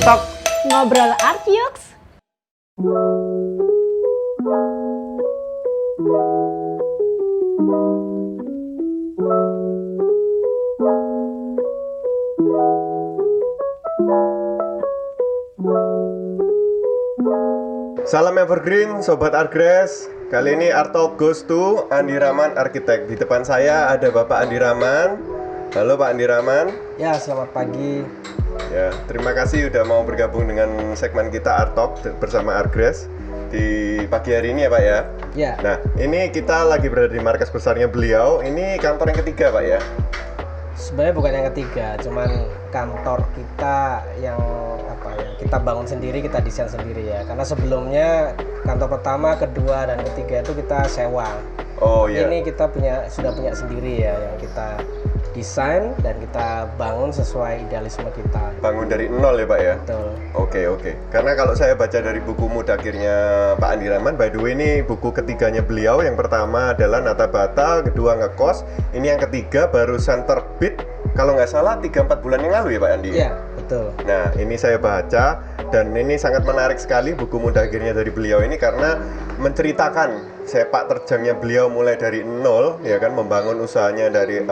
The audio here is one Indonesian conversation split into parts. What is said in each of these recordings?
Artok ngobrol Art Yux. Salam Evergreen, Sobat Artgres. Kali ini Art Talk goes to Andi Rahman Arsitek. Di depan saya ada Bapak Andi Rahman. Halo Pak Andi Rahman. Ya, selamat pagi. Ya, terima kasih udah mau bergabung dengan segmen kita Art Talk bersama Artgres di pagi hari ini ya Pak ya. Ya. Nah, ini kita lagi berada di markas besarnya beliau. Ini kantor yang ketiga Pak ya. Sebenarnya bukan yang ketiga, cuman kantor kita yang kita bangun sendiri, kita desain sendiri ya. Karena sebelumnya kantor pertama, kedua, dan ketiga itu kita sewa. Oh iya. Ini kita sudah punya sendiri ya, yang kita desain dan kita bangun sesuai idealisme kita. Bangun dari nol ya Pak ya? Betul. Oke. Karena kalau saya baca dari buku Mudakhirnya Pak Andi Rahman, by the way ini buku ketiganya beliau. Yang pertama adalah Nata Bata, kedua Ngekos, ini yang ketiga barusan terbit kalau nggak salah 3-4 bulan yang lalu ya Pak Andi? Iya, betul. Nah, ini saya baca dan ini sangat menarik sekali buku Mudakhirnya dari beliau ini karena menceritakan sepak terjangnya beliau mulai dari nol ya kan, membangun usahanya dari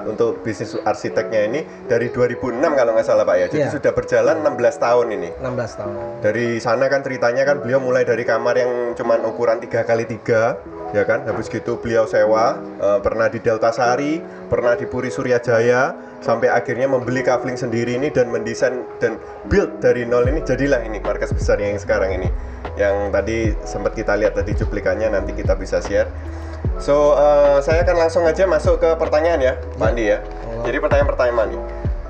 untuk bisnis arsiteknya ini dari 2006 kalau nggak salah Pak ya. Jadi sudah berjalan 16 tahun ini. 16 tahun. Dari sana kan ceritanya kan beliau mulai dari kamar yang cuman ukuran 3x3 ya kan. Habis gitu beliau sewa, pernah di Delta Sari, pernah di Puri Suryajaya, sampai akhirnya membeli kafling sendiri ini dan mendesain dan build dari nol ini, jadilah ini markas besar yang sekarang ini. Yang tadi sempat kita lihat tadi cuplikannya, nanti kita bisa share. So, saya akan langsung aja masuk ke pertanyaan ya, Pak Andi ya. Jadi pertanyaan pertama nih,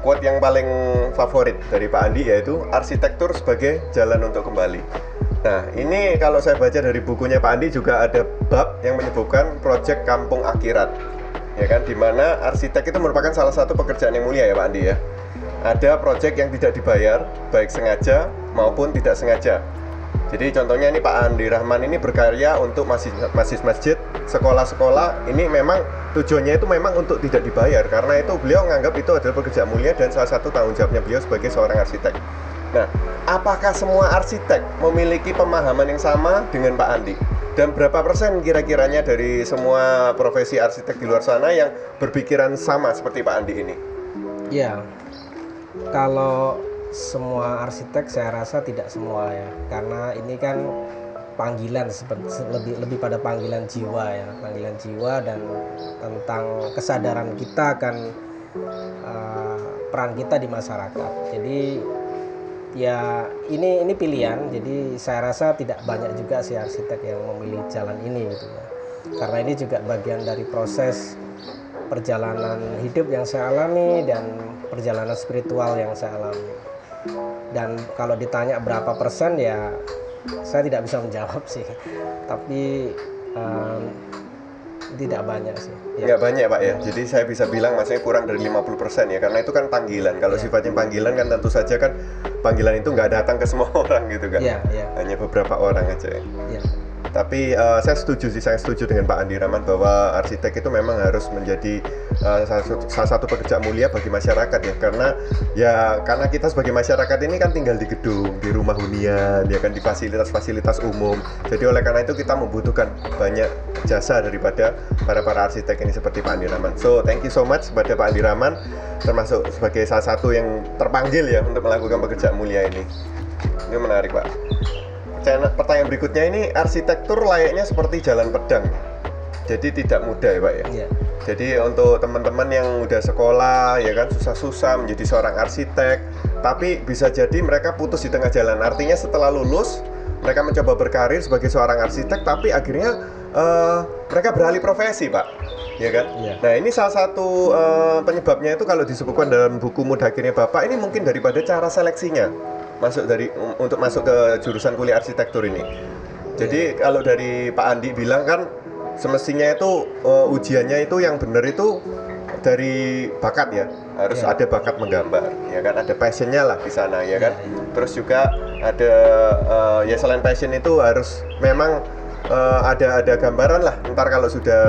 quote yang paling favorit dari Pak Andi yaitu arsitektur sebagai jalan untuk kembali. Nah, ini kalau saya baca dari bukunya Pak Andi juga ada bab yang menyebutkan proyek Kampung Akhirat. Ya kan, dimana arsitek itu merupakan salah satu pekerjaan yang mulia ya Pak Andi ya. Ada proyek yang tidak dibayar, baik sengaja maupun tidak sengaja. Jadi contohnya ini Pak Andi Rahman ini berkarya untuk masjid, sekolah-sekolah. Ini memang tujuannya itu memang untuk tidak dibayar, karena itu beliau menganggap itu adalah pekerjaan mulia dan salah satu tanggung jawabnya beliau sebagai seorang arsitek. Nah, apakah semua arsitek memiliki pemahaman yang sama dengan Pak Andi? Dan berapa persen kira-kiranya dari semua profesi arsitek di luar sana yang berpikiran sama seperti Pak Andi ini? Ya, kalau semua arsitek saya rasa tidak semua ya, karena ini kan panggilan, lebih pada panggilan jiwa ya, panggilan jiwa dan tentang kesadaran kita akan peran kita di masyarakat. Jadi ya ini pilihan, jadi saya rasa tidak banyak juga sih arsitek yang memilih jalan ini gitu ya, karena ini juga bagian dari proses perjalanan hidup yang saya alami dan perjalanan spiritual yang saya alami. Dan kalau ditanya berapa persen ya saya tidak bisa menjawab sih, tapi tidak banyak sih ya. Nggak banyak Pak ya, jadi saya bisa bilang maksudnya kurang dari 50% ya, karena itu kan panggilan. Kalau sifatnya panggilan kan tentu saja kan panggilan itu nggak datang ke semua orang gitu kan, hanya beberapa orang aja ya. Tapi saya setuju dengan Pak Andi Rahman bahwa arsitek itu memang harus menjadi salah satu pekerjaan mulia bagi masyarakat ya, karena kita sebagai masyarakat ini kan tinggal di gedung, di rumah hunian ya kan, di fasilitas umum. Jadi oleh karena itu kita membutuhkan banyak jasa daripada para arsitek ini seperti Pak Andi Rahman. So thank you so much kepada Pak Andi Rahman, termasuk sebagai salah satu yang terpanggil ya untuk melakukan pekerjaan mulia ini. Ini menarik Pak. Pertanyaan berikutnya ini, arsitektur layaknya seperti jalan pedang, jadi tidak mudah ya Pak ya. Jadi untuk teman-teman yang udah sekolah ya kan, susah-susah menjadi seorang arsitek, tapi bisa jadi mereka putus di tengah jalan. Artinya setelah lulus mereka mencoba berkarir sebagai seorang arsitek, tapi akhirnya mereka beralih profesi Pak, ya kan? Nah ini salah satu penyebabnya itu kalau disebutkan dalam buku Mudakhirnya Bapak ini mungkin daripada cara seleksinya untuk masuk ke jurusan kuliah arsitektur ini. Jadi kalau dari Pak Andi bilang kan semestinya itu ujiannya itu yang benar itu dari bakat ya, harus ada bakat menggambar ya kan, ada passionnya lah di sana ya kan. Terus juga ada ya selain passion itu harus memang ada gambaran lah ntar kalau sudah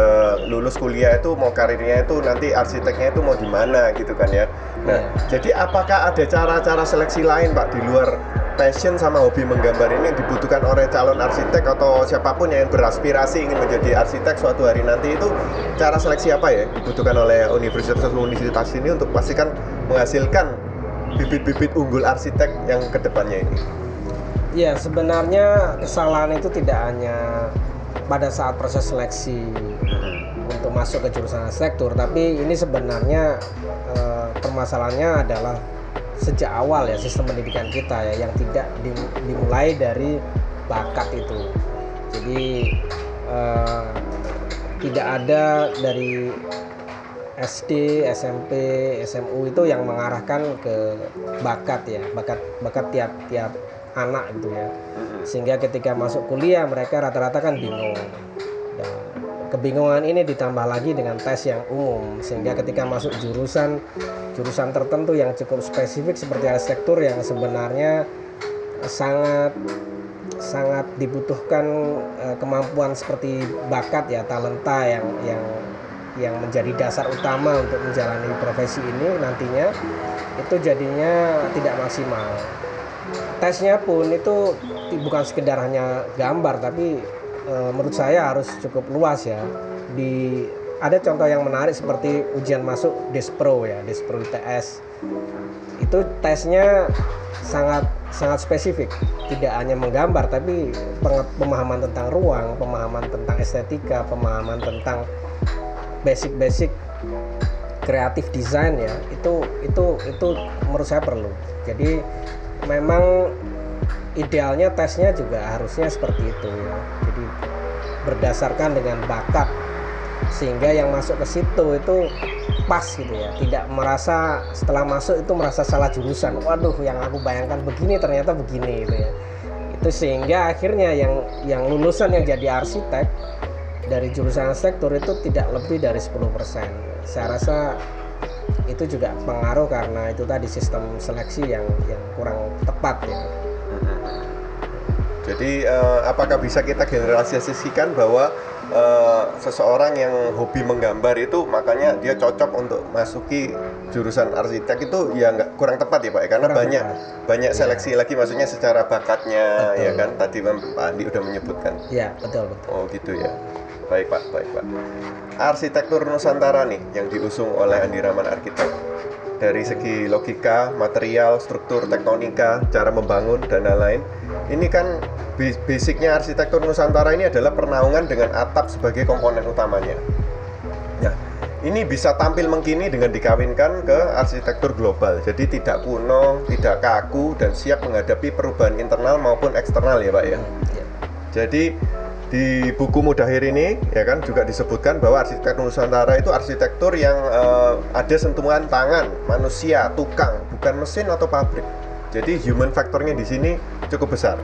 lulus kuliah itu mau karirnya itu nanti arsiteknya itu mau di mana gitu kan ya. Nah, jadi apakah ada cara-cara seleksi lain Pak di luar passion sama hobi menggambar ini yang dibutuhkan oleh calon arsitek atau siapapun yang beraspirasi ingin menjadi arsitek suatu hari nanti, itu cara seleksi apa ya dibutuhkan oleh universitas ini untuk pastikan menghasilkan bibit-bibit unggul arsitek yang kedepannya ini? Ya, sebenarnya kesalahan itu tidak hanya pada saat proses seleksi untuk masuk ke jurusan arsitektur, tapi ini sebenarnya permasalahannya adalah sejak awal ya sistem pendidikan kita ya yang tidak dimulai dari bakat itu. Jadi tidak ada dari SD, SMP, SMU itu yang mengarahkan ke bakat ya, bakat tiap anak gitu ya. Sehingga ketika masuk kuliah mereka rata-rata kan bingung. Dan kebingungan ini ditambah lagi dengan tes yang umum, sehingga ketika masuk jurusan tertentu yang cukup spesifik seperti arsitektur yang sebenarnya sangat dibutuhkan kemampuan seperti bakat ya, talenta yang menjadi dasar utama untuk menjalani profesi ini nantinya, itu jadinya tidak maksimal. Tesnya pun itu bukan sekedar hanya gambar, tapi menurut saya harus cukup luas ya. Ada contoh yang menarik seperti ujian masuk Despro ya, Despro ITS. Itu tesnya sangat spesifik, tidak hanya menggambar tapi pemahaman tentang ruang, pemahaman tentang estetika, pemahaman tentang basic kreatif desain ya. Itu menurut saya perlu. Jadi memang idealnya tesnya juga harusnya seperti itu ya. Jadi berdasarkan dengan bakat, sehingga yang masuk ke situ itu pas gitu ya, tidak merasa setelah masuk itu merasa salah jurusan, waduh yang aku bayangkan begini ternyata begini gitu ya. Itu sehingga akhirnya yang lulusan yang jadi arsitek dari jurusan arsitektur itu tidak lebih dari 10%. Saya rasa itu juga pengaruh karena itu tadi sistem seleksi yang kurang tepat ya. Jadi apakah bisa kita generalisasikan bahwa seseorang yang hobi menggambar itu makanya dia cocok untuk masuki jurusan arsitek itu ya nggak, kurang tepat ya Pak, karena banyak seleksi lagi, maksudnya secara bakatnya. Betul. Ya kan tadi Pak Andi udah menyebutkan. Ya betul. Oh gitu ya. Baik Pak. Arsitektur Nusantara nih yang diusung oleh Andi Rahman Arsitek, dari segi logika, material, struktur, tektonika, cara membangun dan lain-lain. Ini kan basicnya arsitektur Nusantara ini adalah pernaungan dengan atap sebagai komponen utamanya. Nah, ini bisa tampil mengkini dengan dikawinkan ke arsitektur global. Jadi tidak kuno, tidak kaku, dan siap menghadapi perubahan internal maupun eksternal ya Pak ya. Jadi di buku Mudahir ini ya kan juga disebutkan bahwa arsitektur Nusantara itu arsitektur yang ada sentuhan tangan manusia, tukang, bukan mesin atau pabrik. Jadi human factornya di sini cukup besar.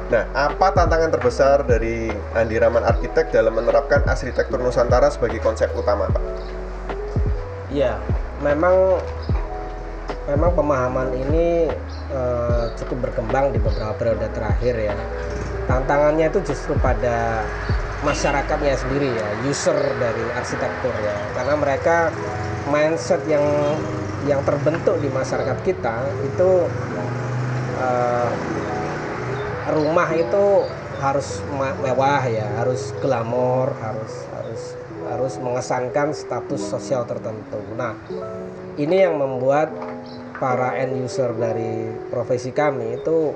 Nah, apa tantangan terbesar dari Andi Rahman Arsitek dalam menerapkan arsitektur Nusantara sebagai konsep utama, Pak? Ya, memang pemahaman ini cukup berkembang di beberapa periode terakhir ya. Tantangannya itu justru pada masyarakatnya sendiri ya, user dari arsitektur ya, karena mereka mindset yang terbentuk di masyarakat kita itu rumah itu harus mewah ya, harus glamor, harus mengesankan status sosial tertentu. Nah, ini yang membuat para end user dari profesi kami itu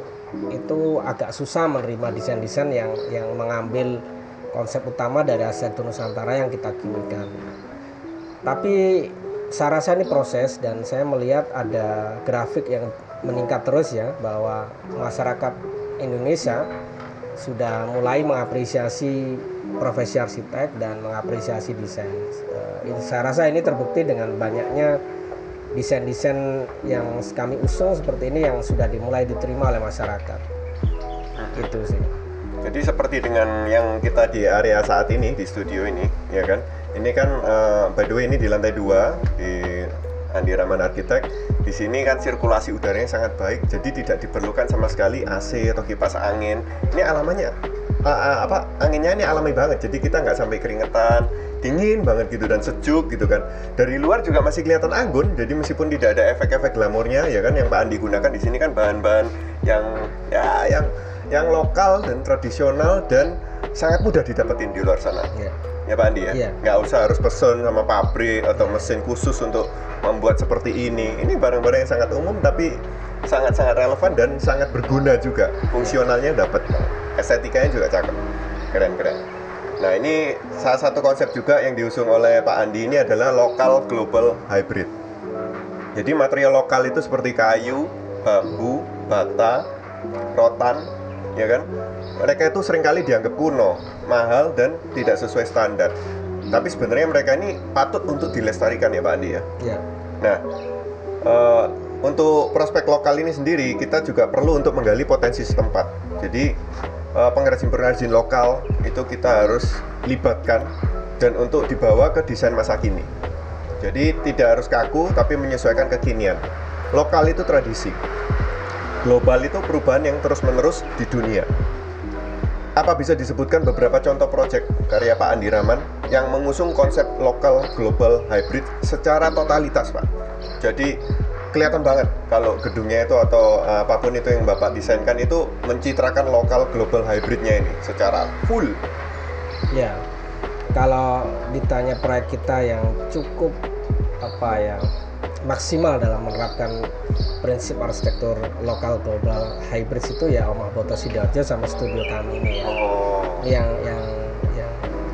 agak susah menerima desain-desain yang mengambil konsep utama dari arsitektur Nusantara yang kita kinikan. Tapi saya rasa ini proses, dan saya melihat ada grafik yang meningkat terus ya, bahwa masyarakat Indonesia sudah mulai mengapresiasi profesi arsitek dan mengapresiasi desain. Saya rasa ini terbukti dengan banyaknya desain-desain yang kami usung seperti ini yang sudah dimulai diterima oleh masyarakat. Itu sih. Jadi seperti dengan yang kita di area saat ini, di studio ini, ya kan? Ini kan by the way ini di lantai 2 di Andi Rahman Arsitek. Di sini kan sirkulasi udaranya sangat baik, jadi tidak diperlukan sama sekali AC atau kipas angin. Ini alamannya anginnya ini alami banget, jadi kita nggak sampai keringetan, dingin banget gitu dan sejuk gitu kan. Dari luar juga masih kelihatan anggun, jadi meskipun tidak ada efek-efek glamornya ya kan, yang Pak Andi gunakan di sini kan bahan-bahan yang lokal dan tradisional dan sangat mudah didapetin di luar sana. Ya Pak Andi ya, nggak usah harus pesen sama pabrik atau mesin khusus untuk membuat seperti ini. Ini barang-barang yang sangat umum tapi sangat-sangat relevan dan sangat berguna juga. Fungsionalnya dapat, estetikanya juga cakep, keren-keren. Nah ini salah satu konsep juga yang diusung oleh Pak Andi ini adalah lokal global hybrid. Jadi material lokal itu seperti kayu, bambu, bata, rotan, ya kan? Mereka itu seringkali dianggap kuno, mahal dan tidak sesuai standar. Tapi sebenarnya mereka ini patut untuk dilestarikan ya Pak Andi ya. Nah, untuk prospek lokal ini sendiri kita juga perlu untuk menggali potensi setempat. Jadi pengrajin-pengrajin lokal itu kita harus libatkan dan untuk dibawa ke desain masa kini. Jadi tidak harus kaku tapi menyesuaikan kekinian. Lokal itu tradisi, global itu perubahan yang terus-menerus di dunia. Apa bisa disebutkan beberapa contoh proyek karya Pak Andi Rahman yang mengusung konsep lokal global hybrid secara totalitas Pak? Jadi kelihatan banget kalau gedungnya itu atau apapun itu yang Bapak desainkan itu mencitrakan lokal global hybridnya ini secara full. Ya, kalau ditanya proyek kita yang cukup maksimal dalam menerapkan prinsip arsitektur lokal global hybrid itu ya Omah Boto Sidoarjo sama studio kami ini ya. Yang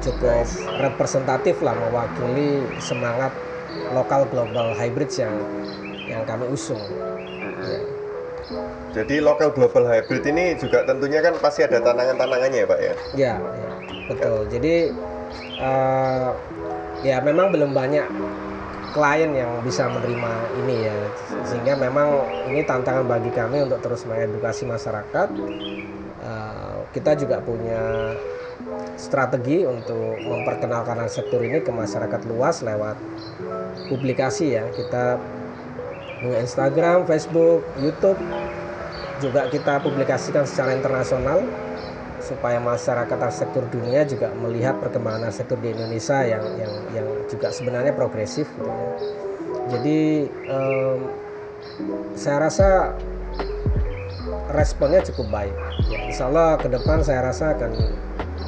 cukup representatif lah, mewakili semangat lokal global hybrid yang kami usung. Jadi lokal global hybrid ini juga tentunya kan pasti ada tantangan-tantangannya ya Pak ya? Ya, betul. Jadi ya memang belum banyak klien yang bisa menerima ini ya, sehingga memang ini tantangan bagi kami untuk terus mengedukasi masyarakat. Kita juga punya strategi untuk memperkenalkan arsitektur ini ke masyarakat luas lewat publikasi ya. Kita punya Instagram, Facebook, YouTube, juga kita publikasikan secara internasional supaya masyarakat arsitektur dunia juga melihat perkembangan arsitektur di Indonesia yang juga sebenarnya progresif gitu ya. Jadi saya rasa responnya cukup baik ya, insya Allah ke depan saya rasa akan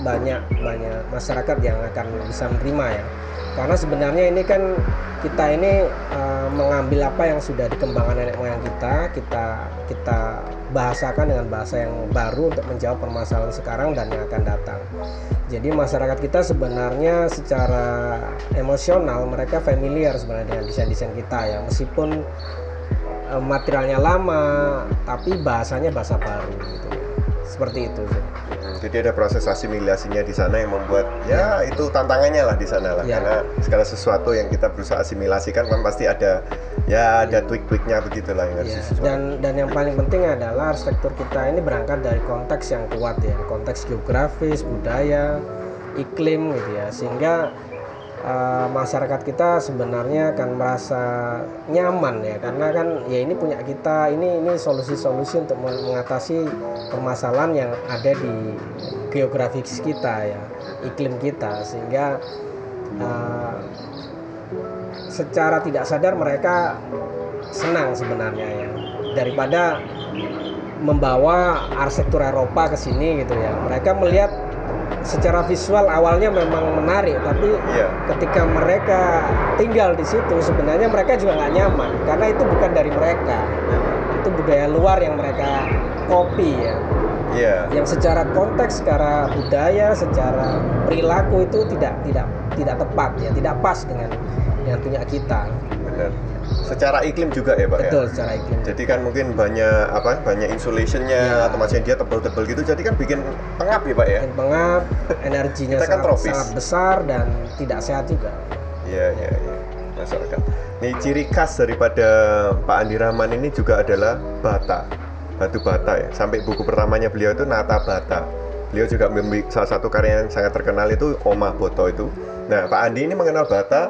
banyak masyarakat yang akan bisa menerima ya, karena sebenarnya ini kan kita ini mengambil apa yang sudah dikembangkan nenek moyang kita bahasakan dengan bahasa yang baru untuk menjawab permasalahan sekarang dan yang akan datang. Jadi masyarakat kita sebenarnya secara emosional mereka familiar sebenarnya dengan desain-desain kita ya, meskipun materialnya lama tapi bahasanya bahasa baru gitu ya. Seperti itu sih. Jadi ada proses asimilasinya di sana yang membuat ya itu tantangannya lah di sana lah, karena segala sesuatu yang kita berusaha asimilasikan kan pasti ada tweak-tweaknya begitulah yang harus disesuaikan. Dan yang paling penting adalah arsitektur kita ini berangkat dari konteks yang kuat ya, konteks geografis, budaya, iklim gitu ya, sehingga masyarakat kita sebenarnya akan merasa nyaman ya, karena kan ya ini punya kita, ini solusi-solusi untuk mengatasi permasalahan yang ada di geografis kita ya, iklim kita, sehingga secara tidak sadar mereka senang sebenarnya ya, daripada membawa arsitektur Eropa ke sini gitu ya. Mereka melihat secara visual awalnya memang menarik, tapi ketika mereka tinggal di situ sebenarnya mereka juga nggak nyaman karena itu bukan dari mereka, itu budaya luar yang mereka copy ya. Yang secara konteks, secara budaya, secara perilaku itu tidak tepat ya, tidak pas dengan punya kita. Benar. Secara iklim juga ya Pak. Betul, ya? Secara iklim. Jadi kan mungkin banyak insulationnya atau macam dia tebal-tebal gitu, jadi kan bikin pengap ya Pak ya. Bikin pengap, energinya sangat besar dan tidak sehat juga. Iya masyarakat. Nih ciri khas daripada Pak Andi Rahman ini juga adalah batu bata ya. Sampai buku pertamanya beliau itu Nata Bata. Beliau juga memiliki salah satu karya yang sangat terkenal itu Omah Boto itu. Nah Pak Andi ini mengenal bata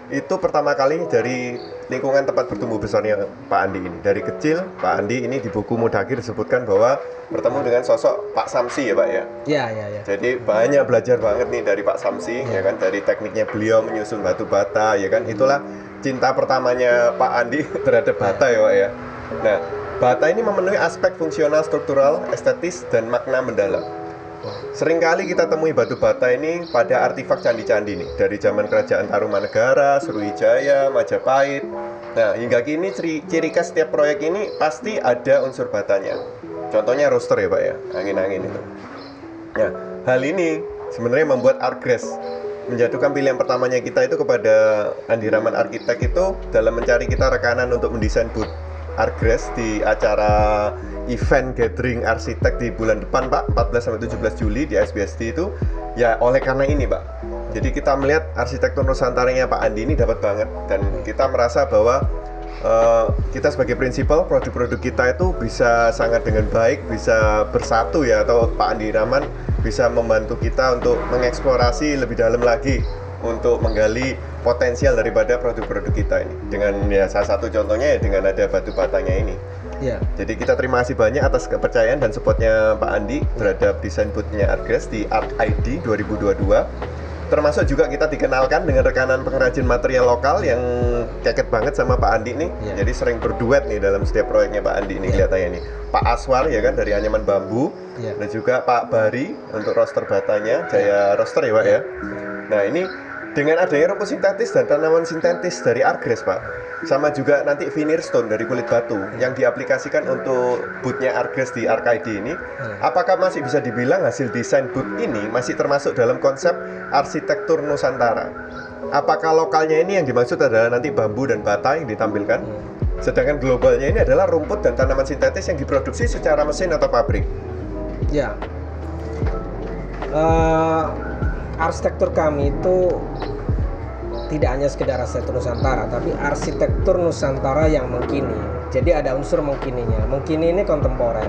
itu pertama kali dari lingkungan tempat bertumbuh besarnya Pak Andi ini. Dari kecil, Pak Andi ini di buku Mudakir disebutkan bahwa bertemu dengan sosok Pak Samsi ya Pak ya? Iya. Jadi banyak belajar banget nih dari Pak Samsi, ya kan, dari tekniknya beliau menyusun batu bata, ya kan, itulah cinta pertamanya Pak Andi terhadap bata ya Pak ya. Nah, bata ini memenuhi aspek fungsional, struktural, estetis, dan makna mendalam. Seringkali kita temui batu bata ini pada artefak candi-candi nih, dari zaman kerajaan Tarumanegara, Sriwijaya, Majapahit. Nah, hingga kini ciri khas setiap proyek ini pasti ada unsur batanya. Contohnya roster ya Pak ya, angin-angin itu. Nah, hal ini sebenarnya membuat Artgras menjatuhkan pilihan pertamanya kita itu kepada Andi Rahman Arsitek itu dalam mencari kita rekanan untuk mendesain booth Artgras di acara event gathering arsitek di bulan depan Pak, 14-17 Juli di SBSD itu. Ya oleh karena ini Pak, jadi kita melihat arsitektur Nusantaranya Pak Andi ini dapat banget, dan kita merasa bahwa kita sebagai prinsipal produk-produk kita itu bisa sangat dengan baik, bisa bersatu ya, atau Pak Andi Rahman bisa membantu kita untuk mengeksplorasi lebih dalam lagi untuk menggali potensial daripada produk-produk kita ini. Dengan ya salah satu contohnya ya dengan ada batu batanya ini. Ya. Jadi kita terima kasih banyak atas kepercayaan dan supportnya Pak Andi terhadap desain booth-nya Artgras di Art ID 2022. Termasuk juga kita dikenalkan dengan rekanan pengrajin material lokal yang keket banget sama Pak Andi nih. Ya. Jadi sering berduet nih dalam setiap proyeknya Pak Andi nih kelihatannya nih. Pak Aswar ya kan dari Anyaman Bambu. Ya. Dan juga Pak Bari untuk roster batanya, Jaya Roster ya Pak ya. Nah ini dengan adanya rumput sintetis dan tanaman sintetis dari Artgras Pak, sama juga nanti veneer stone dari kulit batu yang diaplikasikan untuk booth-nya Artgras di Arcade ini, apakah masih bisa dibilang hasil desain booth ini masih termasuk dalam konsep arsitektur Nusantara? Apakah lokalnya ini yang dimaksud adalah nanti bambu dan bata yang ditampilkan, sedangkan globalnya ini adalah rumput dan tanaman sintetis yang diproduksi secara mesin atau pabrik? Ya, arsitektur kami itu tidak hanya sekedar arsitektur Nusantara, tapi arsitektur Nusantara yang mengkini. Jadi ada unsur mengkininya. Mengkini ini kontemporer.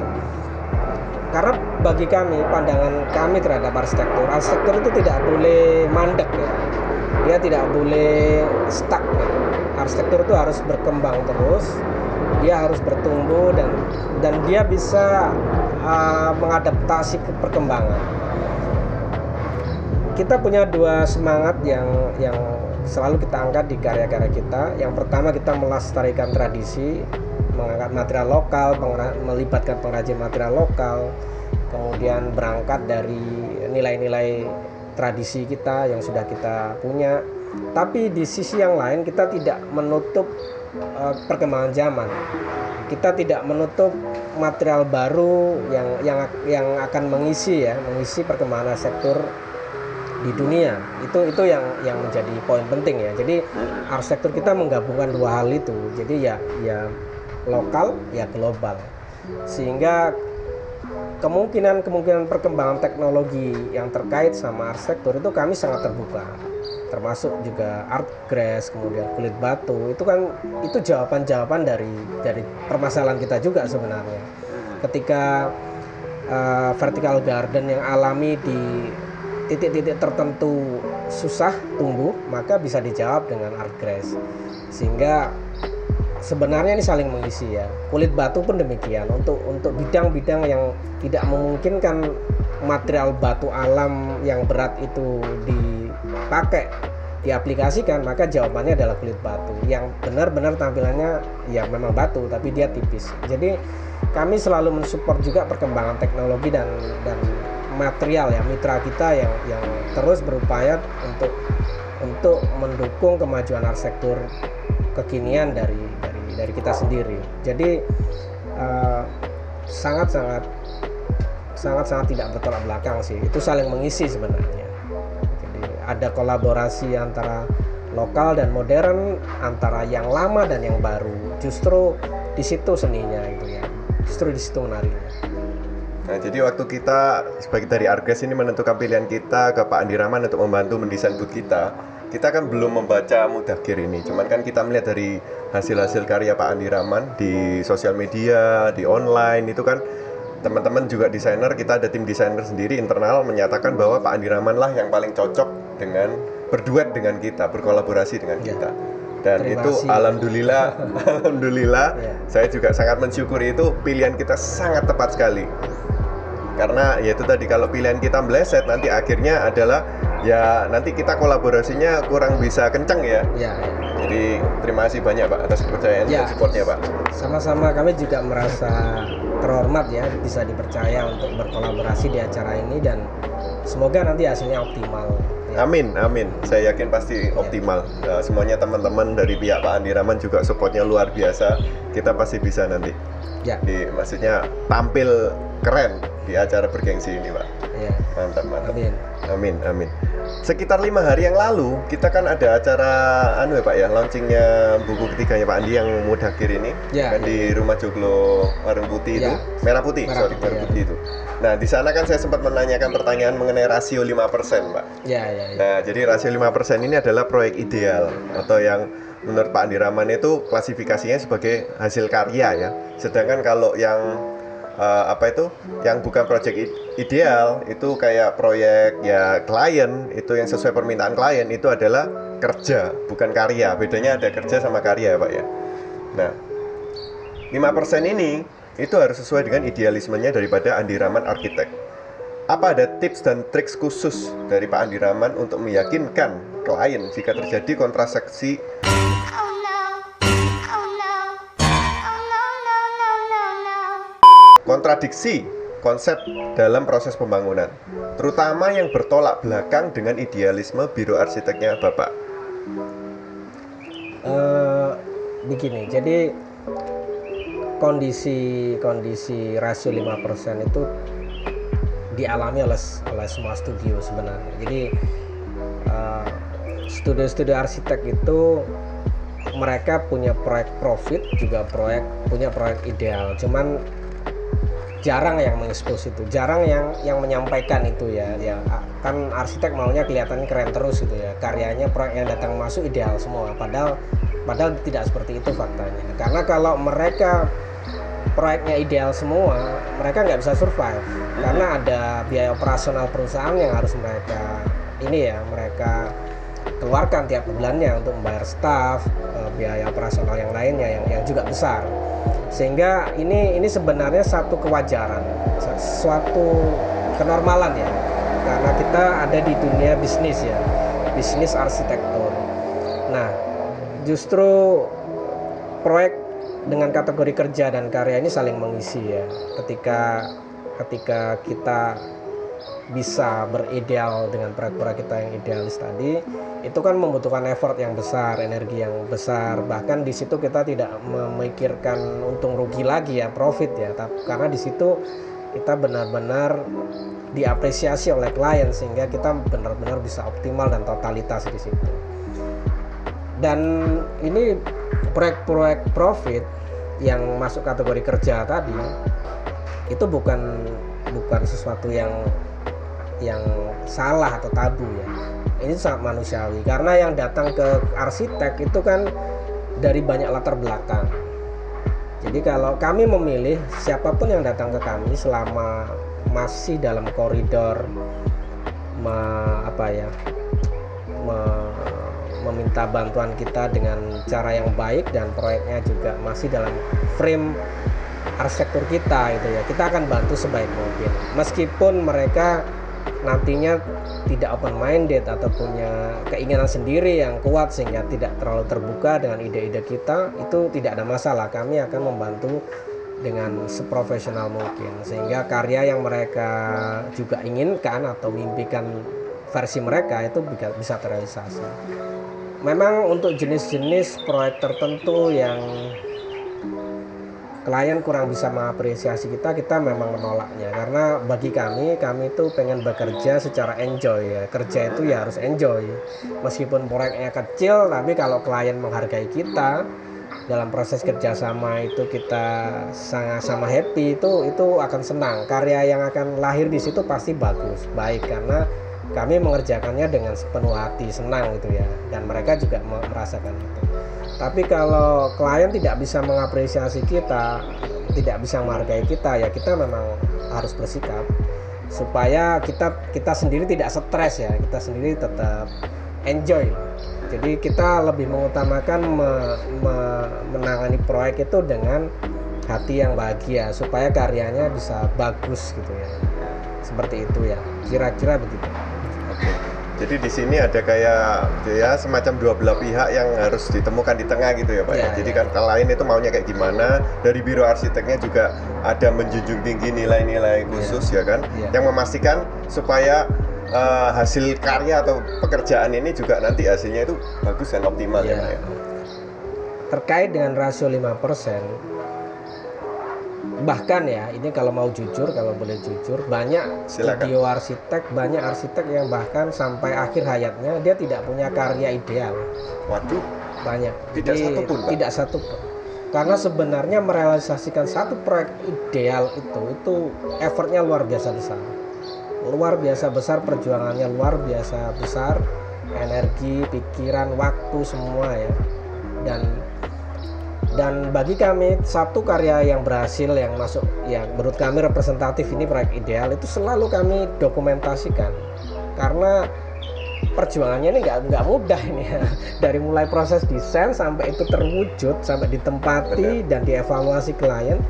Karena bagi kami, pandangan kami terhadap arsitektur itu tidak boleh mandek ya. Dia tidak boleh stuck ya. Arsitektur itu harus berkembang terus. Dia harus bertumbuh dan dia bisa mengadaptasi ke perkembangan. Kita punya dua semangat yang selalu kita angkat di karya-karya kita. Yang pertama, kita melestarikan tradisi, mengangkat material lokal, melibatkan pengrajin material lokal, kemudian berangkat dari nilai-nilai tradisi kita yang sudah kita punya. Tapi di sisi yang lain, kita tidak menutup perkembangan zaman. Kita tidak menutup material baru yang akan mengisi perkembangan arsitektur di dunia. Itu yang menjadi poin penting ya. Jadi arsitektur kita menggabungkan dua hal itu. Jadi ya lokal ya global. Sehingga kemungkinan perkembangan teknologi yang terkait sama arsitektur itu kami sangat terbuka. Termasuk juga Artgras, kemudian kulit batu. Itu jawaban-jawaban dari permasalahan kita juga sebenarnya. Ketika vertical garden yang alami di titik-titik tertentu susah tumbuh, maka bisa dijawab dengan Artgras. Sehingga sebenarnya ini saling mengisi ya. Kulit batu pun demikian. Untuk bidang-bidang yang tidak memungkinkan material batu alam yang berat itu dipakai, diaplikasikan, maka jawabannya adalah kulit batu yang benar-benar tampilannya ya memang batu tapi dia tipis. Jadi kami selalu mensupport juga perkembangan teknologi dan material ya, mitra kita yang terus berupaya untuk mendukung kemajuan arsitektur kekinian dari kita sendiri. Jadi sangat tidak bertolak belakang sih. Itu saling mengisi sebenarnya. Jadi ada kolaborasi antara lokal dan modern, antara yang lama dan yang baru. Justru di situ seninya itu ya. Justru di situ menariknya. Nah, jadi waktu kita sebagai dari Artgras ini menentukan pilihan kita ke Pak Andi Rahman untuk membantu mendesain booth kita kan belum membaca Mudakir ini. Cuman kan kita melihat dari hasil-hasil karya Pak Andi Rahman di sosial media, di online, itu kan teman-teman juga desainer, kita ada tim desainer sendiri internal menyatakan bahwa Pak Andi Rahman lah yang paling cocok dengan berduet dengan kita, berkolaborasi dengan kita. Dan itu alhamdulillah alhamdulillah saya juga sangat mensyukuri itu, pilihan kita sangat tepat sekali. Karena ya itu tadi, kalau pilihan kita meleset nanti akhirnya adalah ya nanti kita kolaborasinya kurang bisa kenceng ya. Jadi terima kasih banyak Pak atas kepercayaan dan supportnya Pak. Sama-sama, kami juga merasa terhormat ya bisa dipercaya untuk berkolaborasi di acara ini, dan semoga nanti hasilnya optimal. Amin, amin. Saya yakin pasti optimal. Semuanya teman-teman dari pihak Pak Andi Rahman juga supportnya luar biasa. Kita pasti bisa nanti. Maksudnya tampil keren di acara bergengsi ini Pak. Mantap, mantap. Amin, amin. Sekitar 5 hari yang lalu kita kan ada acara Pak ya, launchingnya buku ketiganya Pak Andi yang Mudakir ini kan di Rumah Joglo Warung Putih itu, Merah Putih itu. Nah, di sana kan saya sempat menanyakan pertanyaan mengenai rasio 5% Pak. Nah, jadi rasio 5% ini adalah proyek ideal atau yang menurut Pak Andi Rahman itu klasifikasinya sebagai hasil karya ya. Sedangkan kalau yang yang bukan proyek ideal itu kayak proyek ya klien, itu yang sesuai permintaan klien, itu adalah kerja bukan karya. Bedanya ada kerja sama karya ya Pak ya. Nah, 5% ini itu harus sesuai dengan idealismenya daripada Andi Rahman Arsitek. Apa ada tips dan trik khusus dari Pak Andi Rahman untuk meyakinkan klien jika terjadi kontradiksi konsep dalam proses pembangunan, terutama yang bertolak belakang dengan idealisme biro arsiteknya Bapak? Begini, jadi kondisi rasio 5% itu dialami oleh semua studio sebenarnya. Jadi studio-studio arsitek itu mereka punya proyek profit, juga punya proyek ideal. Cuman jarang yang mengekspos itu, jarang yang menyampaikan itu ya kan arsitek maunya kelihatan keren terus gitu ya, karyanya, proyek yang datang masuk ideal semua, padahal tidak seperti itu faktanya. Karena kalau mereka proyeknya ideal semua, mereka nggak bisa survive, karena ada biaya operasional perusahaan yang harus mereka keluarkan tiap bulannya untuk membayar staff, biaya operasional yang lainnya yang juga besar. Sehingga ini sebenarnya satu kewajaran, suatu kenormalan ya, karena kita ada di dunia bisnis ya, bisnis arsitektur. Nah, justru proyek dengan kategori kerja dan karya ini saling mengisi ya. Ketika kita bisa berideal dengan proyek-proyek kita yang idealis tadi, itu kan membutuhkan effort yang besar, energi yang besar. Bahkan di situ kita tidak memikirkan untung rugi lagi ya, profit ya, karena di situ kita benar-benar diapresiasi oleh klien sehingga kita benar-benar bisa optimal dan totalitas di situ. Dan ini proyek-proyek profit yang masuk kategori kerja tadi itu bukan sesuatu yang salah atau tabu ya. Ini sangat manusiawi, karena yang datang ke arsitek itu kan dari banyak latar belakang. Jadi kalau kami memilih siapapun yang datang ke kami selama masih dalam koridor meminta bantuan kita dengan cara yang baik dan proyeknya juga masih dalam frame arsitektur kita gitu ya, kita akan bantu sebaik mungkin. Meskipun mereka nantinya tidak open minded atau punya keinginan sendiri yang kuat sehingga tidak terlalu terbuka dengan ide-ide kita, itu tidak ada masalah. Kami akan membantu dengan seprofesional mungkin sehingga karya yang mereka juga inginkan atau mimpikan versi mereka itu bisa terrealisasi. Memang untuk jenis-jenis proyek tertentu yang klien kurang bisa mengapresiasi kita memang menolaknya, karena bagi kami itu pengen bekerja secara enjoy ya. Kerja itu ya harus enjoy, meskipun proyeknya kecil, tapi kalau klien menghargai kita dalam proses kerjasama itu kita sama happy, itu akan senang. Karya yang akan lahir di situ pasti bagus, baik, karena kami mengerjakannya dengan sepenuh hati, senang gitu ya, dan mereka juga merasakan itu. Tapi kalau klien tidak bisa mengapresiasi kita, tidak bisa menghargai kita, ya kita memang harus bersikap supaya kita sendiri tidak stres ya, kita sendiri tetap enjoy. Jadi kita lebih mengutamakan menangani proyek itu dengan hati yang bahagia supaya karyanya bisa bagus gitu ya. Seperti itu ya. Kira-kira begitu. Oke. Jadi di sini ada kayak ya semacam dua belah pihak yang harus ditemukan di tengah gitu ya Pak ya. Jadi kan kalau lain itu maunya kayak gimana, dari biro arsiteknya juga ada menjunjung tinggi nilai-nilai khusus ya kan, yang memastikan supaya hasil karya atau pekerjaan ini juga nanti hasilnya itu bagus dan optimal ya Pak ya. Terkait dengan rasio 5%, bahkan ya ini kalau mau jujur, kalau boleh jujur, banyak studio arsitek, banyak arsitek yang bahkan sampai akhir hayatnya dia tidak punya karya ideal. Waduh, banyak. Tidak satupun, Pak? Tidak satupun. Karena sebenarnya merealisasikan satu proyek ideal itu effortnya luar biasa besar. Luar biasa besar, perjuangannya luar biasa besar, energi, pikiran, waktu semua ya. Dan bagi kami satu karya yang berhasil, yang masuk, yang menurut kami representatif ini proyek ideal, itu selalu kami dokumentasikan karena perjuangannya ini nggak mudah ini ya. Dari mulai proses desain sampai itu terwujud, sampai ditempati dan dievaluasi klien,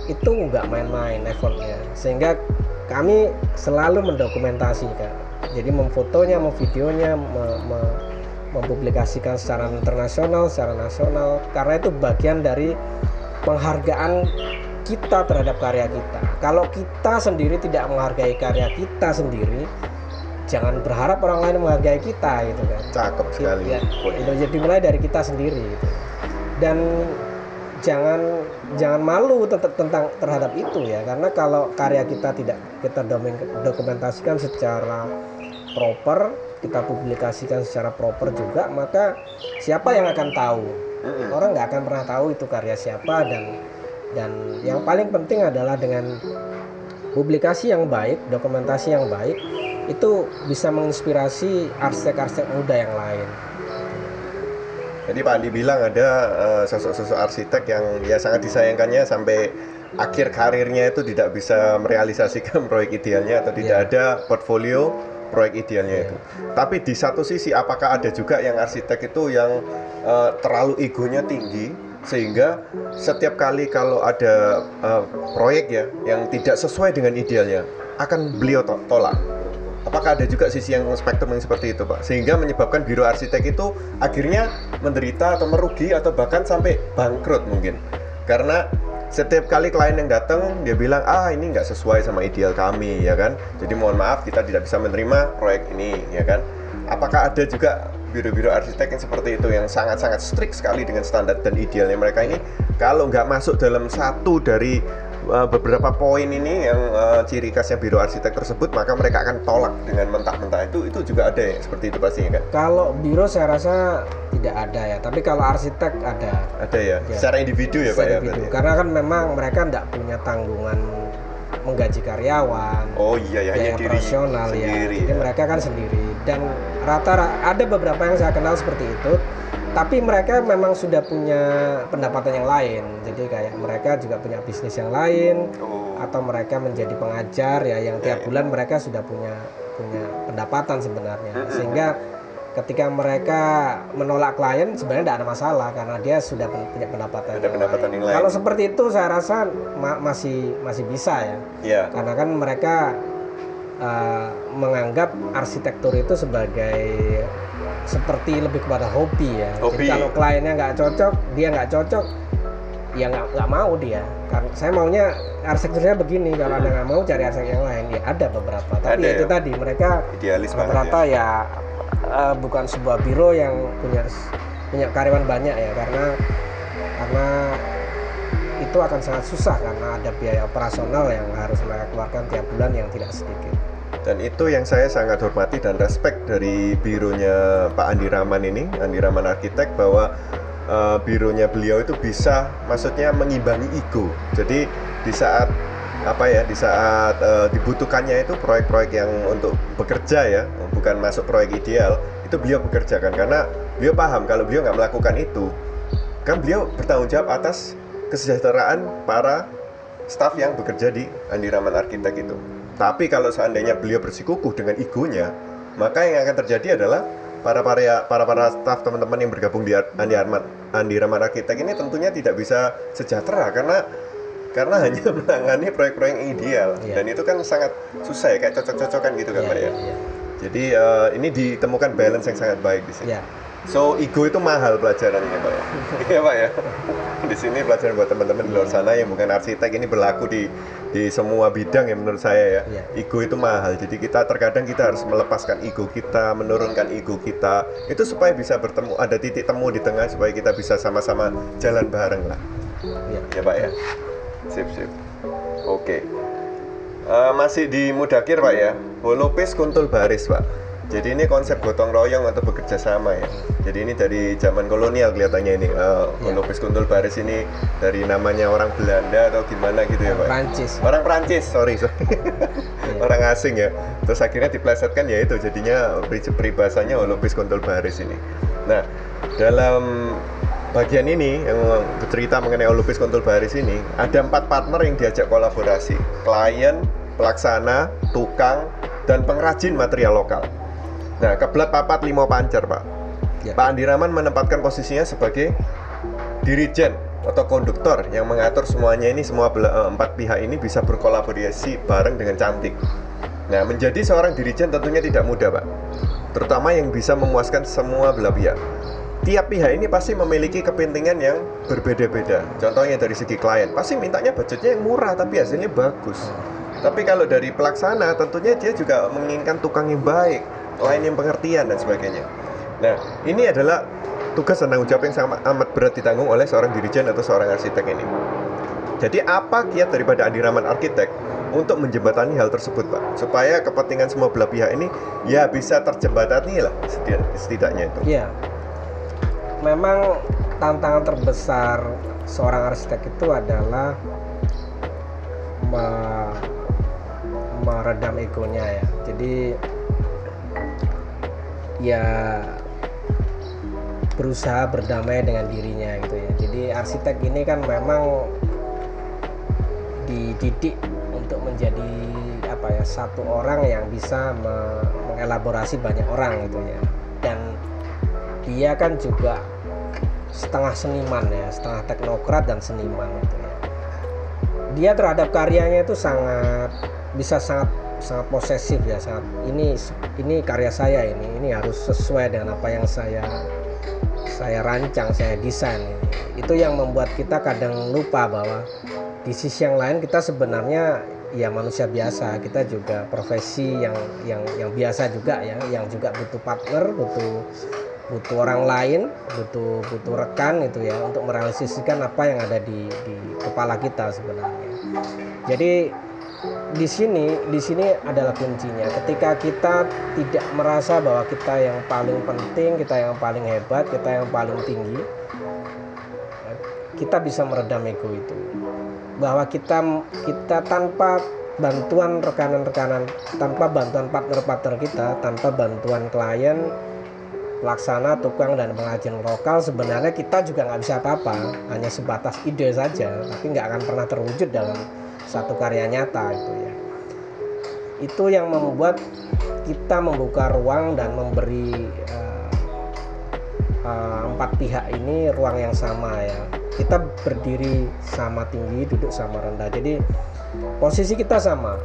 itu nggak main-main effortnya. Sehingga kami selalu mendokumentasikan, jadi memfotonya, memvideonya, mempublikasikan secara internasional, secara nasional, karena itu bagian dari penghargaan kita terhadap karya kita. Kalau kita sendiri tidak menghargai karya kita sendiri, jangan berharap orang lain menghargai kita gitu kan. Cakep sekali. Ya, itu jadi mulai dari kita sendiri gitu. Dan jangan malu tentang terhadap itu ya, karena kalau karya kita tidak kita dokumentasikan secara proper, kita publikasikan secara proper juga, maka siapa yang akan tahu? Orang nggak akan pernah tahu itu karya siapa. Dan yang paling penting adalah dengan publikasi yang baik, dokumentasi yang baik, itu bisa menginspirasi arsitek-arsitek muda yang lain. Jadi Pak Andi bilang ada sosok-sosok arsitek yang ya sangat disayangkannya sampai akhir karirnya itu tidak bisa merealisasikan proyek idealnya atau tidak ada portfolio proyek idealnya itu. Tapi di satu sisi apakah ada juga yang arsitek itu yang terlalu egonya tinggi sehingga setiap kali kalau ada proyek ya yang tidak sesuai dengan idealnya akan beliau tolak. Apakah ada juga sisi yang spektrum yang seperti itu Pak? Sehingga menyebabkan biro arsitek itu akhirnya menderita atau merugi atau bahkan sampai bangkrut mungkin. Karena setiap kali klien yang datang dia bilang ini nggak sesuai sama ideal kami ya kan. Jadi mohon maaf kita tidak bisa menerima proyek ini ya kan. Apakah ada juga biro-biro arsitek yang seperti itu yang sangat-sangat strict sekali dengan standar dan idealnya mereka ini, kalau nggak masuk dalam satu dari beberapa poin ini yang ciri khasnya biro arsitek tersebut, maka mereka akan tolak dengan mentah-mentah. Itu juga ada ya seperti itu pastinya kan? Kalau biro saya rasa tidak ada ya, tapi kalau arsitek ada. Ada ya, secara individu ya Pak ya? Karena kan memang mereka tidak punya tanggungan menggaji karyawan, hanya operasional sendiri, Jadi mereka kan sendiri. Dan rata-rata ada beberapa yang saya kenal seperti itu, tapi mereka memang sudah punya pendapatan yang lain. Jadi kayak mereka juga punya bisnis yang lain, atau mereka menjadi pengajar ya, yang tiap bulan mereka sudah punya pendapatan sebenarnya. Sehingga ketika mereka menolak klien sebenarnya tidak ada masalah karena dia sudah punya pendapatan yang lain. Kalau seperti itu saya rasa masih bisa ya. Karena kan mereka menganggap arsitektur itu sebagai seperti lebih kepada hobi ya. Jadi kalau kliennya nggak cocok, dia nggak cocok, ya nggak mau dia. Karena saya maunya arsitekturnya begini, kalau Anda nggak mau cari arsitek yang lain. Ya ada beberapa, tapi itu tadi mereka rata-rata ya bukan sebuah biro yang punya karyawan banyak ya, karena itu akan sangat susah karena ada biaya operasional yang harus mereka keluarkan tiap bulan yang tidak sedikit. Dan itu yang saya sangat hormati dan respect dari bironya Pak Andi Rahman ini, Andi Rahman Arsitek, bahwa bironya beliau itu bisa, maksudnya mengimbangi ego. Jadi di saat dibutuhkannya itu proyek-proyek yang untuk bekerja ya, bukan masuk proyek ideal, itu beliau bekerjakan karena beliau paham kalau beliau nggak melakukan itu, kan beliau bertanggung jawab atas kesejahteraan para staf yang bekerja di Andi Rahman Arsitek itu. Tapi kalau seandainya beliau bersikukuh dengan egonya, maka yang akan terjadi adalah para staf teman-teman yang bergabung di Andi Rahman Arsitek ini tentunya tidak bisa sejahtera karena hanya menangani proyek-proyek yang ideal, dan itu kan sangat susah ya, kayak cocok-cocokan gitu kan Pak ya. Jadi ini ditemukan balance yang sangat baik di sini. So ego itu mahal pelajarannya Pak ya. Iya Pak ya. Di sini pelajaran buat teman-teman di luar sana yang bukan arsitek, ini berlaku di semua bidang ya menurut saya ya. Ego itu mahal. Jadi terkadang kita harus melepaskan ego kita, menurunkan ego kita. Itu supaya bisa bertemu, ada titik temu di tengah supaya kita bisa sama-sama jalan bareng lah. Ya Pak ya. Sip. Oke. Masih di Mudakir Pak ya. Holopis Kuntul Baris Pak. Jadi ini konsep gotong royong atau bekerja sama ya. Jadi ini dari zaman kolonial kelihatannya ini. Holopis Kuntul Baris ini dari namanya orang Belanda atau gimana gitu ya Pak. Orang Prancis, sorry. Orang asing ya. Terus akhirnya diplesetkan ya itu, jadinya peribahasanya Holopis Kuntul Baris ini. Nah, dalam bagian ini yang bercerita mengenai Holopis Kuntul Baris ini, ada 4 partner yang diajak kolaborasi: klien, pelaksana, tukang, dan pengrajin material lokal. Nah, kebelat papat 5 pancer Pak. Pak Andi Rahman menempatkan posisinya sebagai dirijen atau konduktor yang mengatur semuanya ini, semua 4 pihak ini bisa berkolaborasi bareng dengan cantik. Nah, menjadi seorang dirijen tentunya tidak mudah Pak, terutama yang bisa memuaskan semua belah pihak. Tiap pihak ini pasti memiliki kepentingan yang berbeda-beda. Contohnya dari segi klien, pasti mintanya budgetnya yang murah tapi hasilnya bagus. Tapi kalau dari pelaksana, tentunya dia juga menginginkan tukang yang baik, klien yang pengertian dan sebagainya. Nah, ini adalah tugas dan tanggung jawab yang sangat amat berat ditanggung oleh seorang dirijen atau seorang arsitek ini. Jadi apa kiat daripada Andi Rahman Arsitek untuk menjembatani hal tersebut Pak, supaya kepentingan semua belah pihak ini ya bisa terjembatani lah setidaknya itu. Iya. Memang tantangan terbesar seorang arsitek itu adalah meredam egonya ya. Jadi ya berusaha berdamai dengan dirinya gitu ya. Jadi arsitek ini kan memang dididik untuk menjadi satu orang yang bisa mengelaborasi banyak orang gitu ya. Dan dia kan juga setengah seniman ya, setengah teknokrat dan seniman gitu ya. Dia terhadap karyanya itu sangat posesif ya, sangat ini karya saya, ini harus sesuai dengan apa yang saya rancang, saya desain. Itu yang membuat kita kadang lupa bahwa di sisi yang lain kita sebenarnya ya manusia biasa, kita juga profesi yang biasa juga ya, yang juga butuh partner, butuh orang lain, butuh rekan gitu ya, untuk merealisasikan apa yang ada di kepala kita sebenarnya. Jadi di sini adalah kuncinya. Ketika kita tidak merasa bahwa kita yang paling penting, kita yang paling hebat, kita yang paling tinggi, kita bisa meredam ego itu. Bahwa kita tanpa bantuan rekanan-rekanan, tanpa bantuan partner-partner kita, tanpa bantuan klien, pelaksana, tukang, dan pengrajin lokal, sebenarnya kita juga nggak bisa apa-apa, hanya sebatas ide saja, tapi nggak akan pernah terwujud dalam satu karya nyata itu ya. Itu yang membuat kita membuka ruang dan memberi 4 pihak ini ruang yang sama ya. Kita berdiri sama tinggi, duduk sama rendah. Jadi posisi kita sama,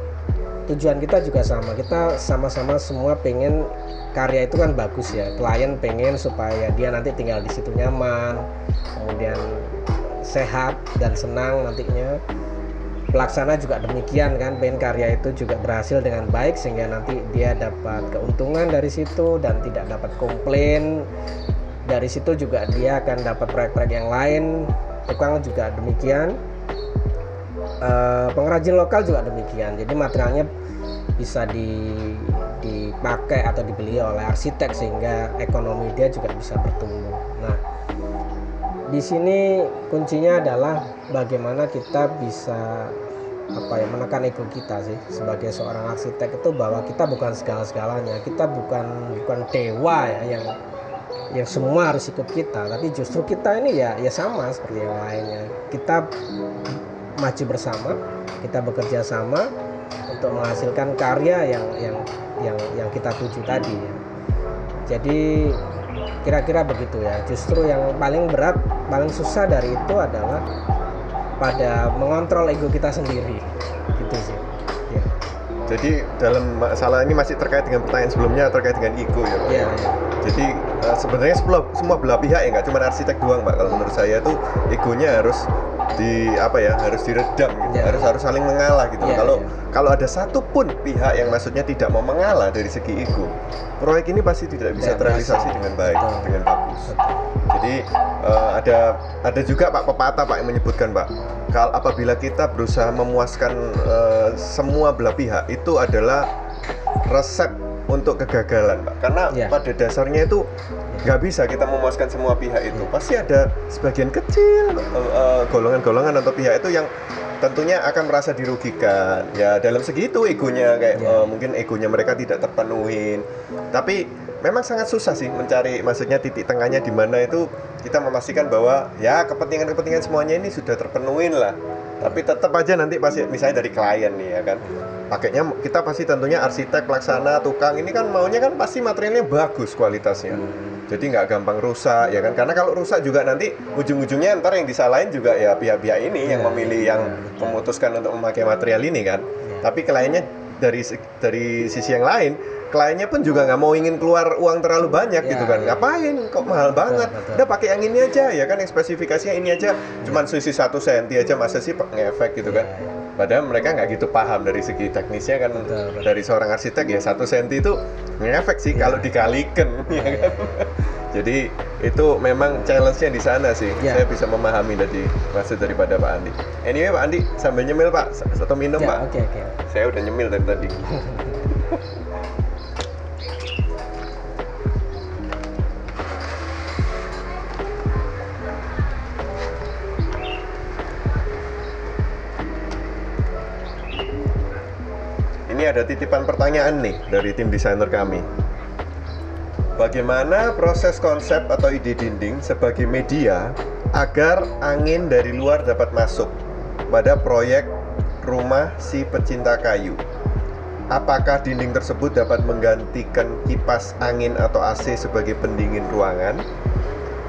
tujuan kita juga sama. Kita sama-sama semua pengen karya itu kan bagus ya. Klien pengen supaya dia nanti tinggal di situ nyaman, kemudian sehat dan senang nantinya. Pelaksana juga demikian kan, pengen karya itu juga berhasil dengan baik sehingga nanti dia dapat keuntungan dari situ dan tidak dapat komplain. Dari situ juga dia akan dapat proyek-proyek yang lain. Tukang juga demikian, pengrajin lokal juga demikian. Jadi materialnya bisa dipakai atau dibeli oleh arsitek sehingga ekonomi dia juga bisa bertumbuh. Nah, di sini kuncinya adalah bagaimana kita bisa menekan ego kita sih sebagai seorang arsitek itu, bahwa kita bukan segala-segalanya, kita bukan dewa ya yang semua harus ikut kita, tapi justru kita ini ya sama seperti yang lainnya. Kita maju bersama, kita bekerja sama untuk menghasilkan karya yang kita tuju tadi ya. Jadi kira-kira begitu ya. Justru yang paling berat, paling susah dari itu adalah pada mengontrol ego kita sendiri, gitu sih. Ya. Jadi dalam masalah ini masih terkait dengan pertanyaan sebelumnya terkait dengan ego ya Pak? Iya. Jadi sebenarnya semua belah pihak ya, nggak cuma arsitek doang Pak. Kalau menurut saya tuh egonya harus harus diredam gitu, harus saling mengalah gitu. Kalau ada satu pun pihak yang maksudnya tidak mau mengalah dari segi ego, proyek ini pasti tidak bisa terrealisasi dengan baik, dengan bagus. Jadi ada juga Pak pepatah Pak yang menyebutkan Pak, kalau apabila kita berusaha memuaskan semua belah pihak, itu adalah resep untuk kegagalan Pak. Karena pada dasarnya itu nggak bisa kita memuaskan semua pihak itu. Pasti ada sebagian kecil golongan-golongan atau pihak itu yang tentunya akan merasa dirugikan. Ya dalam segi itu egonya kayak mungkin egonya mereka tidak terpenuhin. Tapi memang sangat susah sih mencari maksudnya titik tengahnya di mana itu kita memastikan bahwa ya kepentingan-kepentingan semuanya ini sudah terpenuhin lah. Tapi tetap aja nanti pasti misalnya dari klien nih ya kan, pakainya kita pasti tentunya arsitek, pelaksana, tukang ini kan maunya kan pasti materialnya bagus kualitasnya. Jadi nggak gampang rusak ya kan, karena kalau rusak juga nanti ujung-ujungnya ntar yang disalahin juga ya pihak-pihak ini yang memilih, yang memutuskan untuk memakai material ini kan. Tapi kliennya dari sisi yang lain, kliennya pun juga nggak mau ingin keluar uang terlalu banyak gitu kan. Ngapain kok mahal banget, udah pakai yang ini aja ya kan, yang spesifikasinya ini aja cuman selisih 1 senti aja, masa sih ngefek gitu kan. Padahal mereka nggak gitu paham dari segi teknisnya kan. Dari seorang arsitek ya 1 senti itu ngefek sih kalau dikalikan ya kan. Jadi itu memang challenge-nya di sana sih. Saya bisa memahami dari maksud daripada Pak Andi. Anyway Pak Andi, sambil nyemil Pak, satu minum Pak. Oke. Saya udah nyemil dari tadi. Ini ada titipan pertanyaan nih dari tim desainer kami. Bagaimana proses konsep atau ide dinding sebagai media agar angin dari luar dapat masuk pada proyek rumah si pecinta kayu? Apakah dinding tersebut dapat menggantikan kipas angin atau AC sebagai pendingin ruangan?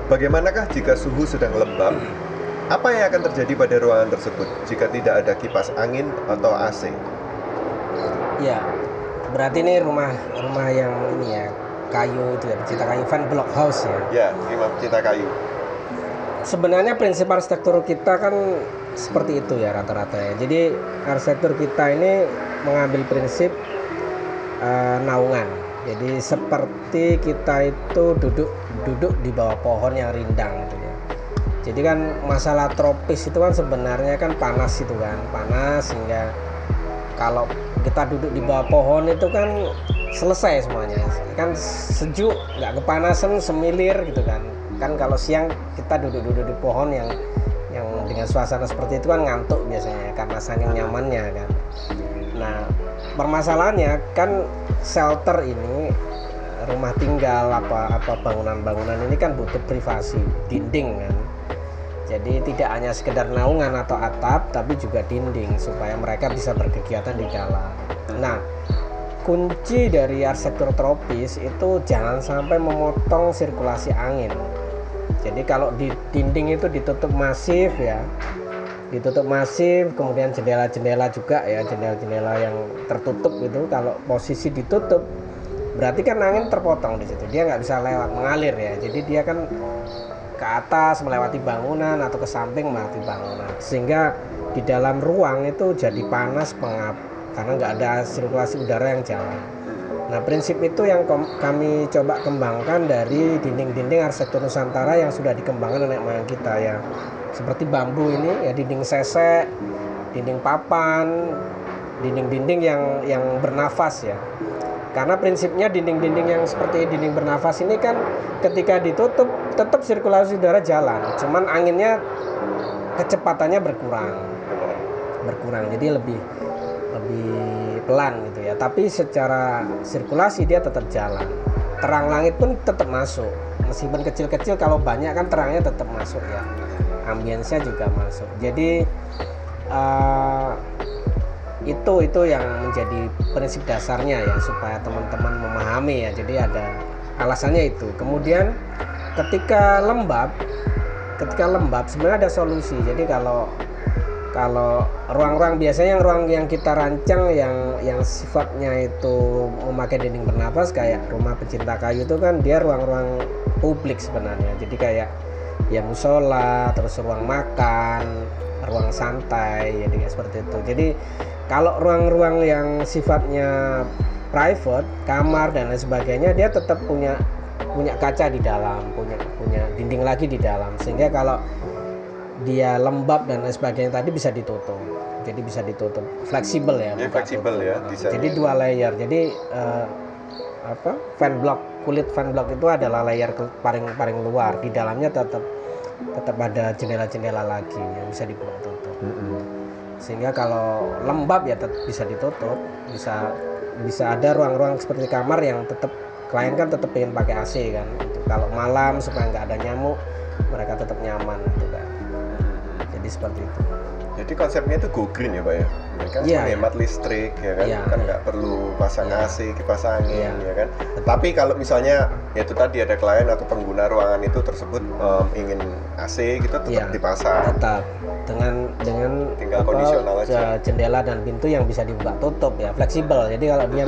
Bagaimanakah jika suhu sedang lembab? Apa yang akan terjadi pada ruangan tersebut jika tidak ada kipas angin atau AC? Ya, berarti ini rumah yang ini ya, kayu itu ya, pecinta kayu, van block house ya. Ya, rumah pecinta kayu. Sebenarnya prinsip arsitektur kita kan seperti itu ya rata-rata ya. Jadi arsitektur kita ini mengambil prinsip naungan. Jadi seperti kita itu duduk di bawah pohon yang rindang gitu ya. Jadi kan masalah tropis itu kan sebenarnya kan panas itu kan, panas sehingga kalau kita duduk di bawah pohon itu kan selesai semuanya, kan sejuk, nggak kepanasan, semilir gitu kan. Kan kalau siang kita duduk di pohon yang dengan suasana seperti itu kan ngantuk biasanya karena saking nyamannya kan. Nah permasalahannya kan shelter ini, rumah tinggal apa bangunan-bangunan ini kan butuh privasi, dinding kan. Jadi tidak hanya sekedar naungan atau atap, tapi juga dinding supaya mereka bisa berkegiatan di dalam. Nah, kunci dari arsitektur tropis itu jangan sampai memotong sirkulasi angin. Jadi kalau di dinding itu ditutup masif ya, kemudian jendela-jendela juga ya, jendela-jendela yang tertutup itu kalau posisi ditutup berarti kan angin terpotong di situ, dia nggak bisa lewat mengalir ya. Jadi dia kan ke atas melewati bangunan atau ke samping melewati bangunan, sehingga di dalam ruang itu jadi panas, pengap karena nggak ada sirkulasi udara yang jalan. Nah prinsip itu yang kami coba kembangkan dari dinding-dinding arsitektur Nusantara yang sudah dikembangkan nenek moyang kita ya, seperti bambu ini ya, dinding sesek, dinding papan, dinding-dinding yang bernafas ya. Karena prinsipnya dinding-dinding yang seperti dinding bernafas ini kan ketika ditutup tetap sirkulasi udara jalan, cuman anginnya kecepatannya berkurang, jadi lebih pelan gitu ya. Tapi secara sirkulasi dia tetap jalan. Terang langit pun tetap masuk, meskipun kecil-kecil, kalau banyak kan terangnya tetap masuk ya. Ambience-nya juga masuk. Jadi itu yang menjadi prinsip dasarnya ya, supaya teman-teman memahami ya. Jadi ada alasannya itu. Kemudian ketika lembab sebenarnya ada solusi. Jadi kalau ruang-ruang biasanya ruang yang kita rancang yang sifatnya itu memakai dinding bernapas kayak rumah pencinta kayu itu kan dia ruang-ruang publik sebenarnya. Jadi kayak ya musola, terus ruang makan, ruang santai, jadi seperti itu. Jadi kalau ruang-ruang yang sifatnya private, kamar dan lain sebagainya, dia tetap punya kaca di dalam, punya dinding lagi di dalam, sehingga kalau dia lembab dan lain sebagainya tadi bisa ditutup. Jadi bisa ditutup, fleksibel ya. Fleksibel ya. Jadi 2 layer. Jadi kulit fan block itu adalah layer paling luar. Di dalamnya tetap ada jendela-jendela lagi yang bisa dibuka tutup. Sehingga kalau lembab ya tetap bisa ditutup. Bisa ada ruang-ruang seperti kamar yang tetap klien kan tetap ingin pakai AC kan. Gitu. Kalau malam supaya nggak ada nyamuk, mereka tetap nyaman gitu kan. Jadi seperti itu. Jadi konsepnya itu go green ya Pak ya? Mereka menghemat listrik ya kan? Kan nggak perlu pasang AC, kipas angin ya kan? Tapi kalau misalnya ya itu tadi ada klien atau pengguna ruangan itu tersebut ingin AC gitu tetap dipasang. Tetap dengan tinggal kondisional aja. Jendela dan pintu yang bisa dibuka tutup ya, fleksibel. Jadi kalau dia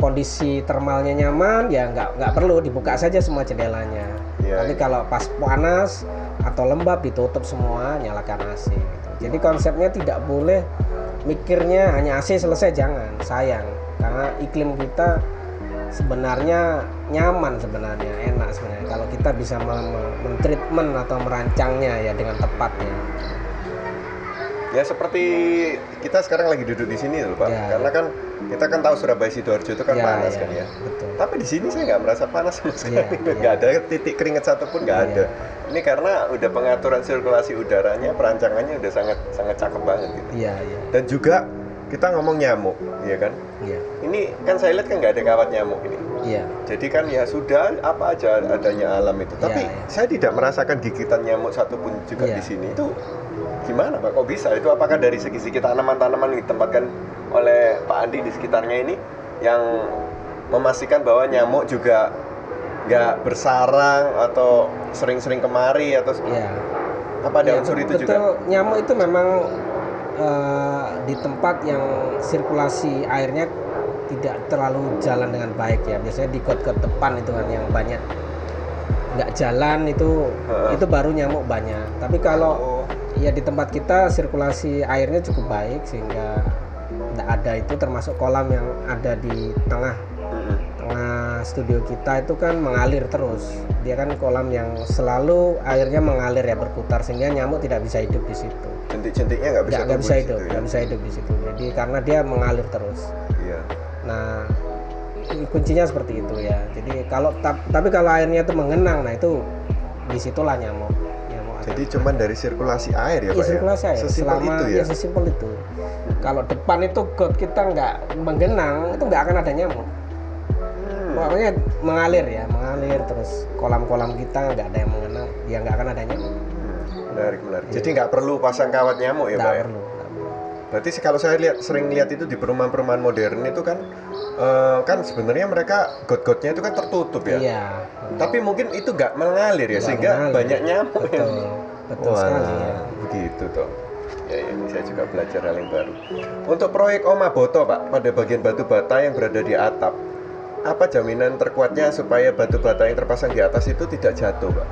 kondisi termalnya nyaman ya nggak perlu dibuka saja semua jendelanya. Tapi kalau pas panas atau lembab ditutup semua, nyalakan AC gitu. Jadi konsepnya tidak boleh mikirnya hanya AC selesai, jangan, sayang, karena iklim kita sebenarnya nyaman, sebenarnya enak sebenarnya kalau kita bisa mentreatment atau merancangnya ya dengan tepat ya. Ya seperti kita sekarang lagi duduk di sini loh Pak, karena kan kita kan tahu Surabaya Sidoarjo itu kan panas kan ya. Betul. Tapi di sini saya nggak merasa panas sama sekali, nggak ada titik keringat satupun nggak ada. Ini karena udah pengaturan sirkulasi udaranya, perancangannya udah sangat cakep banget gitu. Dan juga kita ngomong nyamuk, ya kan? Ini kan saya lihat kan nggak ada kawat nyamuk ini. Jadi kan ya sudah apa aja adanya alam itu. Tapi saya tidak merasakan gigitan nyamuk satupun juga di sini. Itu gimana Pak? Kok bisa? Itu apakah dari segi tanaman-tanaman yang ditempatkan oleh Pak Andi di sekitarnya ini yang memastikan bahwa nyamuk juga nggak bersarang atau sering-sering kemari atau apa ada unsur itu betul, juga? Nyamuk itu memang di tempat yang sirkulasi airnya tidak terlalu jalan dengan baik ya. Biasanya di got-got depan itu kan yang banyak nggak jalan itu baru nyamuk banyak. Tapi kalau ya di tempat kita sirkulasi airnya cukup baik sehingga nggak ada itu, termasuk kolam yang ada di tengah studio kita itu kan mengalir terus. Dia kan kolam yang selalu airnya mengalir ya, berputar, sehingga nyamuk tidak bisa hidup di situ. Jentik-jentiknya nggak bisa hidup, nggak bisa hidup di situ. Jadi karena dia mengalir terus. Nah kuncinya seperti itu ya. Jadi tapi kalau airnya itu mengenang, nah itu disitulah nyamuk. Jadi cuman dari sirkulasi air ya Pak ya? Sirkulasi air. Sesimpel itu ya? Sesimpel itu. Kalau depan itu got kita nggak mengenang, itu nggak akan ada nyamuk. Pokoknya mengalir terus kolam-kolam kita nggak ada yang mengenang, ya nggak akan ada nyamuk. Menarik. Jadi nggak perlu pasang kawat nyamuk ya Pak ya? Perlu. Berarti kalau saya sering lihat itu di perumahan-perumahan modern itu kan kan sebenarnya mereka got-gotnya itu kan tertutup ya. Tapi mungkin itu nggak mengalir ya, sehingga banyak nyamuk. Betul sekali ya. Begitu toh. Ya, ini saya juga belajar hal yang baru. Untuk proyek Oma Boto Pak, pada bagian batu bata yang berada di atap, apa jaminan terkuatnya supaya batu bata yang terpasang di atas itu tidak jatuh Pak?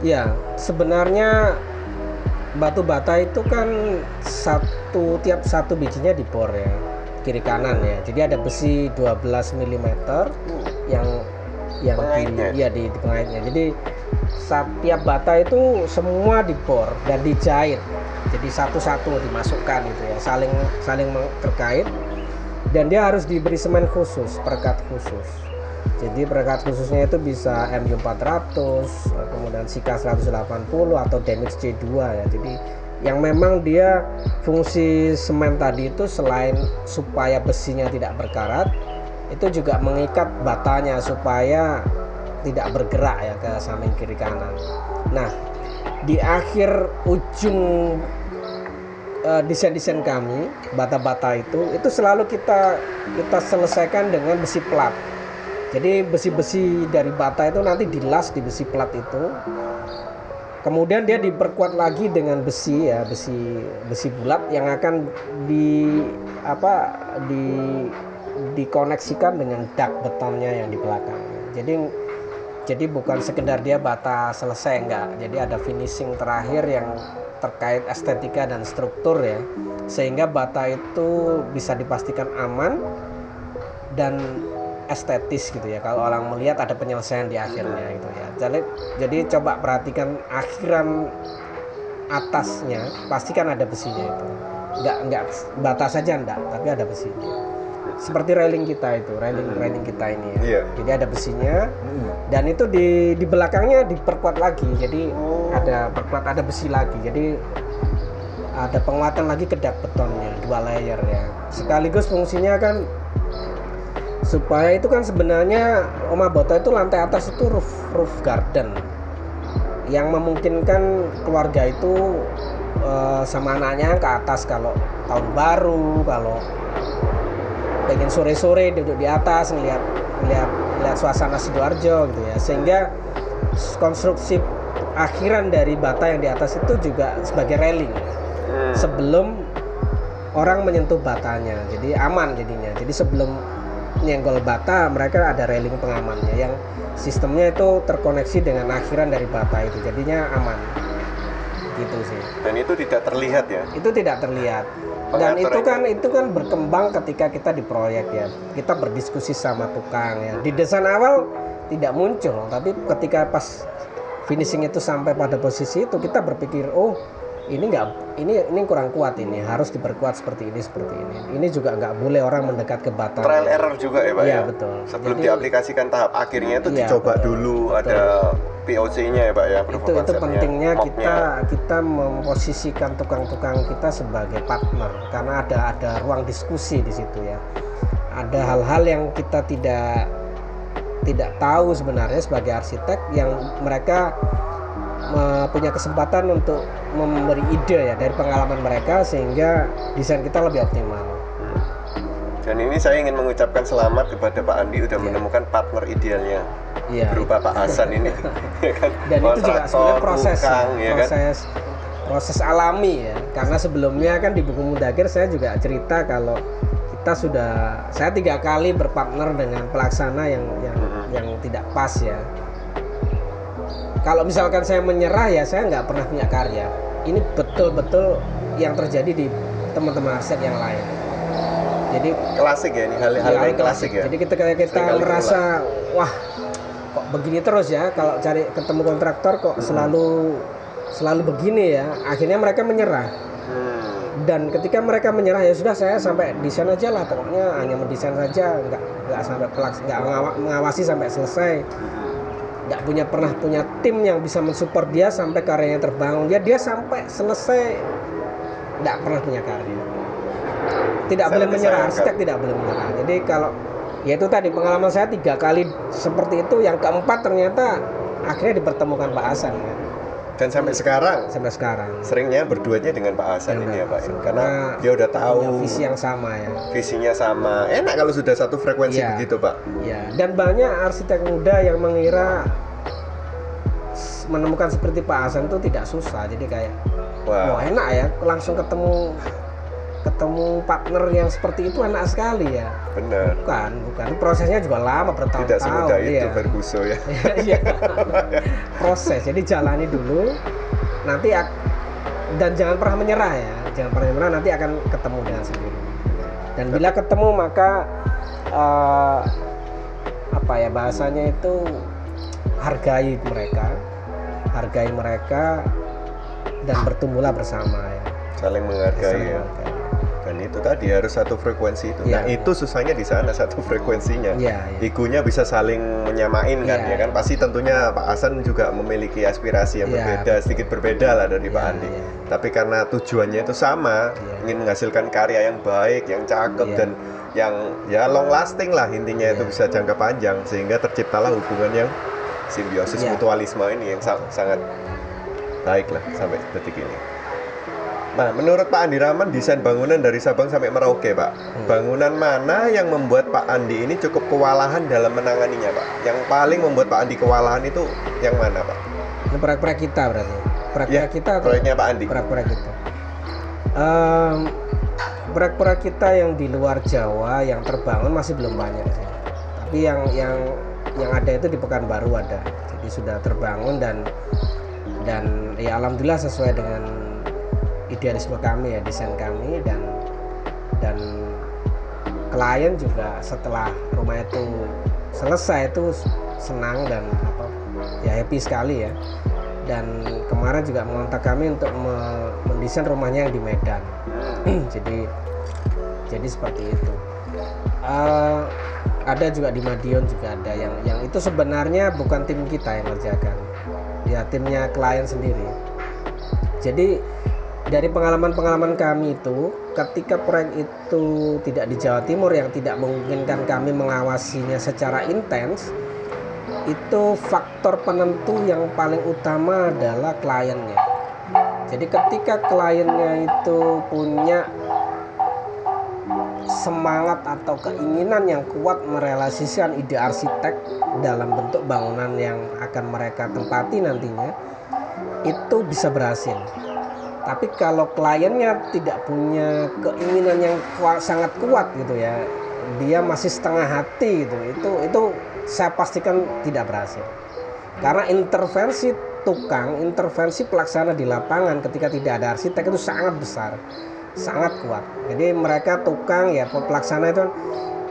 Ya, sebenarnya batu bata itu kan tiap satu bijinya dibor ya, kiri kanan ya. Jadi ada besi 12 mm yang di pengaitnya. Jadi setiap bata itu semua dibor dan dijahit. Jadi satu-satu dimasukkan gitu ya, saling terkait, dan dia harus diberi semen khusus, perekat khusus. Jadi perekat khususnya itu bisa MU400, kemudian Sika 180 atau Demix C2 ya. Jadi yang memang dia fungsi semen tadi itu selain supaya besinya tidak berkarat, itu juga mengikat batanya supaya tidak bergerak ya ke samping kiri kanan. Nah, di akhir ujung desain-desain kami, bata-bata itu selalu kita selesaikan dengan besi plat. Jadi besi-besi dari bata itu nanti dilas di besi plat itu. Kemudian dia diperkuat lagi dengan besi ya, besi bulat yang akan dikoneksikan dengan dak betonnya yang di belakang. Jadi bukan sekedar dia bata selesai, enggak. Jadi ada finishing terakhir yang terkait estetika dan struktur ya. Sehingga bata itu bisa dipastikan aman dan estetis gitu ya. Kalau orang melihat ada penyelesaian di akhirnya gitu ya. Jadi coba perhatikan akhiran atasnya, pastikan ada besinya itu. Enggak bata saja enggak, tapi ada besinya. Seperti railing kita itu, railing kita ini ya. Iya. Jadi ada besinya dan itu di belakangnya diperkuat lagi. Jadi ada besi lagi. Jadi ada penguatan lagi ke dak betonnya, 2 layer ya. Sekaligus fungsinya kan supaya itu kan sebenarnya Oma Boto itu lantai atas itu roof garden yang memungkinkan keluarga itu sama anaknya ke atas kalau tahun baru, kalau pengen sore-sore duduk di atas ngeliat suasana Sidoarjo gitu ya. Sehingga konstruksi akhiran dari bata yang di atas itu juga sebagai railing sebelum orang menyentuh batanya. Jadi aman jadinya. Jadi sebelum nyenggol bata mereka ada railing pengamannya yang sistemnya itu terkoneksi dengan akhiran dari bata itu. Jadinya aman. Gitu sih. Dan itu tidak terlihat ya? Itu tidak terlihat. Dan itu kan berkembang ketika kita di proyek ya. Kita berdiskusi sama tukang ya. Di desain awal tidak muncul, tapi ketika pas finishing itu sampai pada posisi itu kita berpikir, oh ini kurang kuat, ini harus diperkuat seperti ini. Ini juga nggak boleh orang mendekat ke bata. Trial error juga ya Pak? Iya betul. Sebelum diaplikasikan tahap akhirnya itu dicoba dulu, ada POC-nya ya Pak ya? Itu pentingnya kita memposisikan tukang-tukang kita sebagai partner karena ada ruang diskusi di situ ya. Ada hal-hal yang kita tidak tahu sebenarnya sebagai arsitek yang mereka punya kesempatan untuk memberi ide ya dari pengalaman mereka sehingga desain kita lebih optimal. Dan ini saya ingin mengucapkan selamat kepada Pak Andi udah menemukan partner idealnya berupa Pak Hasan ini. Dan itu juga sebenarnya proses alami ya. Karena sebelumnya kan di buku Mudakir saya juga cerita kalau saya 3 kali berpartner dengan pelaksana yang tidak pas ya. Kalau misalkan saya menyerah ya saya nggak pernah punya karya. Ini betul-betul yang terjadi di teman-teman arsitek yang lain. Jadi klasik ya, ini hal-hal yang klasik ya. Jadi kita merasa wah kok begini terus ya, kalau cari ketemu kontraktor kok selalu begini ya. Akhirnya mereka menyerah. Dan ketika mereka menyerah ya sudah, saya sampai desain aja lah, pokoknya hanya mendesain saja, nggak sampai nggak mengawasi sampai selesai. Nggak pernah punya tim yang bisa mensupport dia sampai karyanya terbangun. Dia sampai selesai nggak pernah punya karya. Tidak boleh menyerah, arsitek tidak boleh menyerah. Jadi kalau ya itu tadi pengalaman saya 3 kali seperti itu, yang keempat ternyata akhirnya dipertemukan Pak Hasan ya. Dan sampai sekarang seringnya berduanya dengan Pak Hasan ini ya Pak, karena dia udah tahu visi yang sama ya. Visinya sama. Enak kalau sudah satu frekuensi begitu Pak. Ya, dan banyak arsitek muda yang mengira menemukan seperti Pak Hasan itu tidak susah. Jadi kayak wah enak ya, langsung ketemu partner yang seperti itu, enak sekali ya. Benar. Bukan. Prosesnya juga lama, bertahun-tahun. Tidak semudah itu Ferguso ya. Iya. Proses. Jadi jalani dulu. Nanti dan jangan pernah menyerah ya. Jangan pernah menyerah, nanti akan ketemu dengan sendiri. Dan bila ketemu maka bahasanya itu hargai mereka dan bertumbuhlah bersama ya. Saling menghargai ya. Dan itu tadi harus satu frekuensi itu. Nah itu susahnya di sana, satu frekuensinya. Igunya bisa saling menyamain kan ya kan. Pasti tentunya Pak Hasan juga memiliki aspirasi yang berbeda, sedikit berbeda lah dari Pak Andi. Tapi karena tujuannya itu sama, ingin menghasilkan karya yang baik, yang cakep dan yang ya long lasting lah intinya, itu bisa jangka panjang, sehingga terciptalah hubungan yang simbiosis mutualisme ini yang sangat baik lah sampai detik ini. Nah, menurut Pak Andi Rahman, desain bangunan dari Sabang sampai Merauke, Pak, bangunan mana yang membuat Pak Andi ini cukup kewalahan dalam menanganinya, Pak? Yang paling membuat Pak Andi kewalahan itu yang mana, Pak? Ini proyek-proyek kita berarti. Proyek-proyek kita atau proyeknya Pak Andi? Proyek-proyek kita. Proyek-proyek kita yang di luar Jawa yang terbangun masih belum banyak sih. Tapi yang ada itu di Pekanbaru ada. Jadi sudah terbangun dan ya alhamdulillah sesuai dengan idealisme kami ya, desain kami, dan klien juga setelah rumah itu selesai itu senang dan ya happy sekali ya. Dan kemarin juga mengontak kami untuk mendesain rumahnya yang di Medan. jadi seperti itu. Ada juga di Madiun juga ada yang itu sebenarnya bukan tim kita yang ngerjakan, ya timnya klien sendiri. Jadi dari pengalaman kami itu, ketika proyek itu tidak di Jawa Timur yang tidak memungkinkan kami mengawasinya secara intens, itu faktor penentu yang paling utama adalah kliennya. Jadi ketika kliennya itu punya semangat atau keinginan yang kuat merealisasikan ide arsitek dalam bentuk bangunan yang akan mereka tempati nantinya, itu bisa berhasil. Tapi kalau kliennya tidak punya keinginan yang sangat kuat gitu ya, dia masih setengah hati gitu, itu saya pastikan tidak berhasil. Karena intervensi tukang, intervensi pelaksana di lapangan ketika tidak ada arsitek itu sangat besar, sangat kuat. Jadi mereka tukang ya pelaksana itu,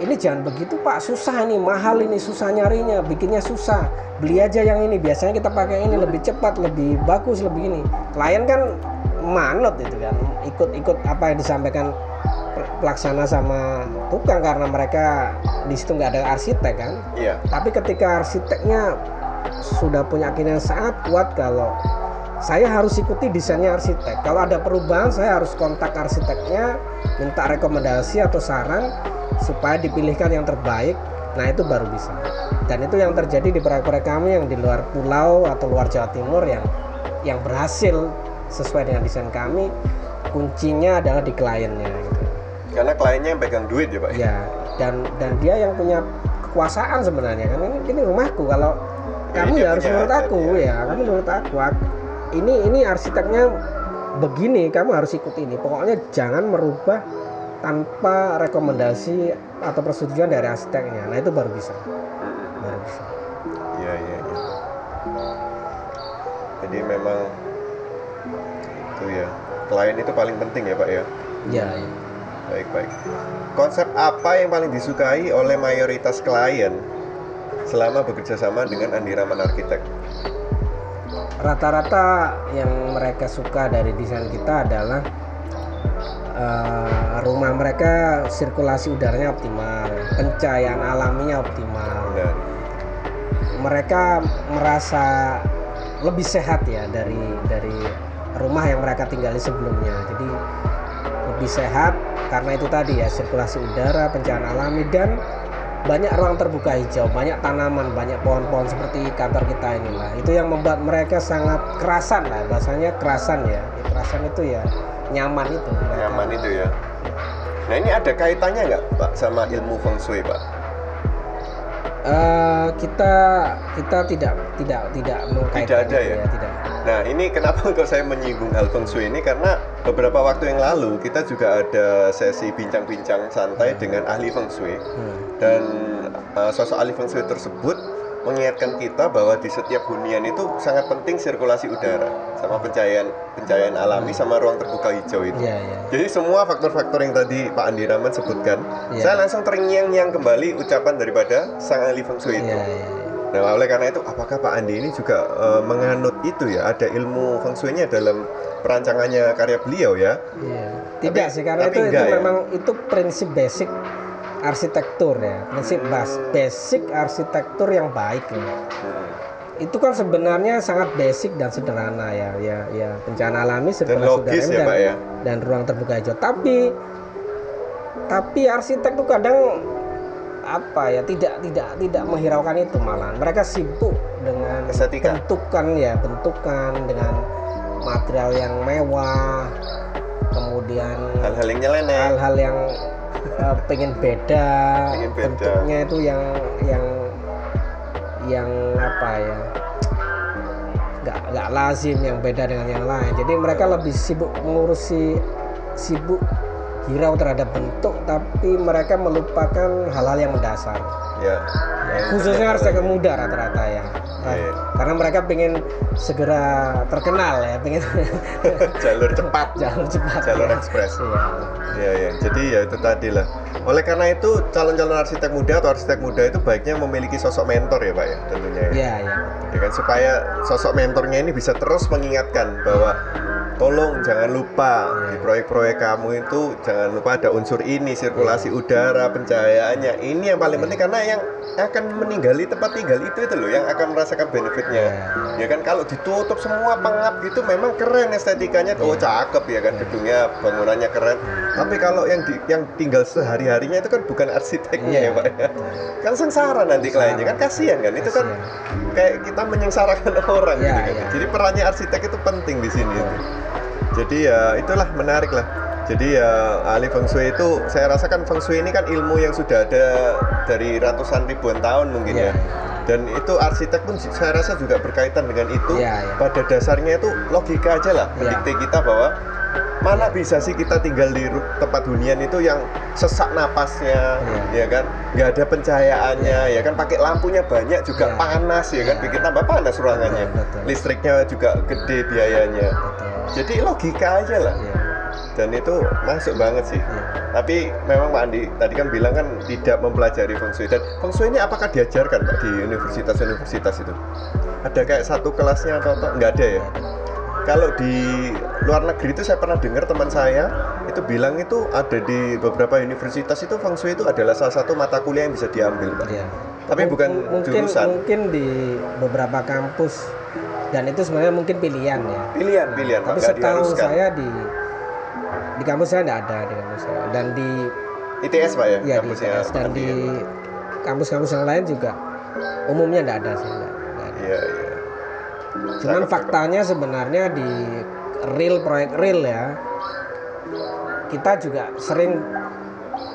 ini jangan begitu Pak, susah ini, mahal ini, susah nyarinya, bikinnya susah, beli aja yang ini, biasanya kita pakai ini, lebih cepat, lebih bagus, lebih ini. Klien kan manut itu kan, ikut apa yang disampaikan pelaksana sama tukang karena mereka di situ nggak ada arsitek kan. Iya. Tapi ketika arsiteknya sudah punya keyakinan sangat kuat kalau saya harus ikuti desainnya arsitek, kalau ada perubahan saya harus kontak arsiteknya, minta rekomendasi atau saran supaya dipilihkan yang terbaik. Nah itu baru bisa. Dan itu yang terjadi di proyek-proyek kami yang di luar pulau atau luar Jawa Timur yang berhasil sesuai dengan desain kami. Kuncinya adalah di kliennya gitu. Karena kliennya yang pegang duit ya Pak? Ya, dan dia yang punya kekuasaan sebenarnya kan, ini rumahku, kalau kamu ya harus menurut aku ya, kamu menurut aku ini arsiteknya begini, kamu harus ikut ini, pokoknya jangan merubah tanpa rekomendasi atau persetujuan dari arsiteknya. Nah itu baru bisa. Iya. Jadi memang itu ya, klien itu paling penting ya Pak ya? Iya. Baik. Konsep apa yang paling disukai oleh mayoritas klien selama bekerja sama dengan Andi Rahman Arsitek? Rata-rata yang mereka suka dari desain kita adalah rumah mereka sirkulasi udaranya optimal, pencahayaan alaminya optimal. Benar. Mereka merasa lebih sehat ya dari rumah yang mereka tinggali sebelumnya. Jadi lebih sehat karena itu tadi ya, sirkulasi udara, pencahayaan alami, dan banyak ruang terbuka hijau, banyak tanaman, banyak pohon-pohon seperti kantor kita inilah. Itu yang membuat mereka sangat kerasan lah, bahasanya kerasan ya. Kerasan itu ya nyaman itu. Nyaman itu ya. Nah ini ada kaitannya nggak Pak sama ilmu Feng Shui Pak? Kita tidak mengkaitkan. Tidak ada ya? Tidak. Nah ini kenapa kok saya menyinggung hal Feng Shui ini, karena beberapa waktu yang lalu kita juga ada sesi bincang-bincang santai dengan ahli Feng Shui. Dan sosok ahli Feng Shui tersebut mengingatkan kita bahwa di setiap hunian itu sangat penting sirkulasi udara sama pencahayaan alami sama ruang terbuka hijau itu. Jadi semua faktor-faktor yang tadi Pak Andi Rahman sebutkan, saya langsung terngiang-ngiang kembali ucapan daripada sang ahli Feng Shui itu. Nah oleh karena itu, apakah Pak Andi ini juga menganut itu ya, ada ilmu Feng Shui-nya dalam perancangannya karya beliau ya? Tidak sih, karena itu memang itu prinsip basic arsitektur ya, prinsip basic arsitektur yang baik ya. Itu kan sebenarnya sangat basic dan sederhana ya pencahayaan alami, sirkulasi udara dan ruang terbuka hijau. Tapi arsitek tuh kadang apa ya, tidak menghiraukan itu, malah mereka sibuk dengan bentukan dengan material yang mewah, kemudian hal-hal yang nyeleneh, hal-hal yang pengen beda, bentuknya itu yang apa ya, nggak lazim, yang beda dengan yang lain. Jadi mereka lebih sibuk hirau terhadap bentuk, tapi mereka melupakan hal-hal yang mendasar. Ya. Khususnya arsitek muda rata-rata ya. Karena mereka pengen segera terkenal ya, pengen jalur cepat, jalur ekspres. Ya. Jadi ya itu tadi lah. Oleh karena itu calon-calon arsitek muda atau arsitek muda itu baiknya memiliki sosok mentor ya Pak ya, tentunya ya. Iya. Ya kan, supaya sosok mentornya ini bisa terus mengingatkan bahwa tolong jangan lupa di proyek-proyek kamu itu jangan lupa ada unsur ini, sirkulasi udara, pencahayaannya. Ini yang paling penting, karena yang akan meninggali tempat tinggal itu loh yang akan merasakan benefitnya. Ya kan, kalau ditutup semua pengap gitu memang keren estetikanya, oh cakep ya kan, gedungnya, bangunannya keren. Tapi kalau yang tinggal sehari-harinya itu kan bukan arsiteknya ya Pak ya. Kan sengsara nanti kliennya, kan kasihan kan. Itu kan kayak kita menyengsarakan orang gitu kan. Jadi perannya arsitek itu penting di sini itu. Jadi ya itulah menarik lah. Jadi ya ahli feng shui itu, saya rasakan feng shui ini kan ilmu yang sudah ada dari ratusan ribuan tahun mungkin ya. Dan itu arsitek pun saya rasa juga berkaitan dengan itu. Pada dasarnya itu logika aja lah mendikte kita bahwa mana bisa sih kita tinggal di tempat hunian itu yang sesak napasnya, ya kan, nggak ada pencahayaannya, ya kan, pakai lampunya banyak juga panas, ya kan, bikin tambah panas ruangannya, listriknya juga gede biayanya. Jadi logika aja lah. Dan itu masuk banget sih. Tapi memang Pak Andi tadi kan bilang kan tidak mempelajari feng shui. Dan feng shui ini apakah diajarkan Pak di universitas-universitas itu? Ada kayak satu kelasnya atau apa? Nggak ada ya? Kalau di luar negeri itu saya pernah dengar teman saya itu bilang itu ada di beberapa universitas itu feng shui itu adalah salah satu mata kuliah yang bisa diambil Pak. Tapi bukan jurusan. Mungkin di beberapa kampus, dan itu sebenarnya mungkin pilihan ya. Pilihan. Tapi setahu saya di kampus saya tidak ada di kampus saya. Dan di ITS Pak ya? Iya di ITS. Dan di kampus-kampus yang lain juga umumnya tidak ada sih. Iya. Cuman faktanya sebenarnya di proyek real ya, kita juga sering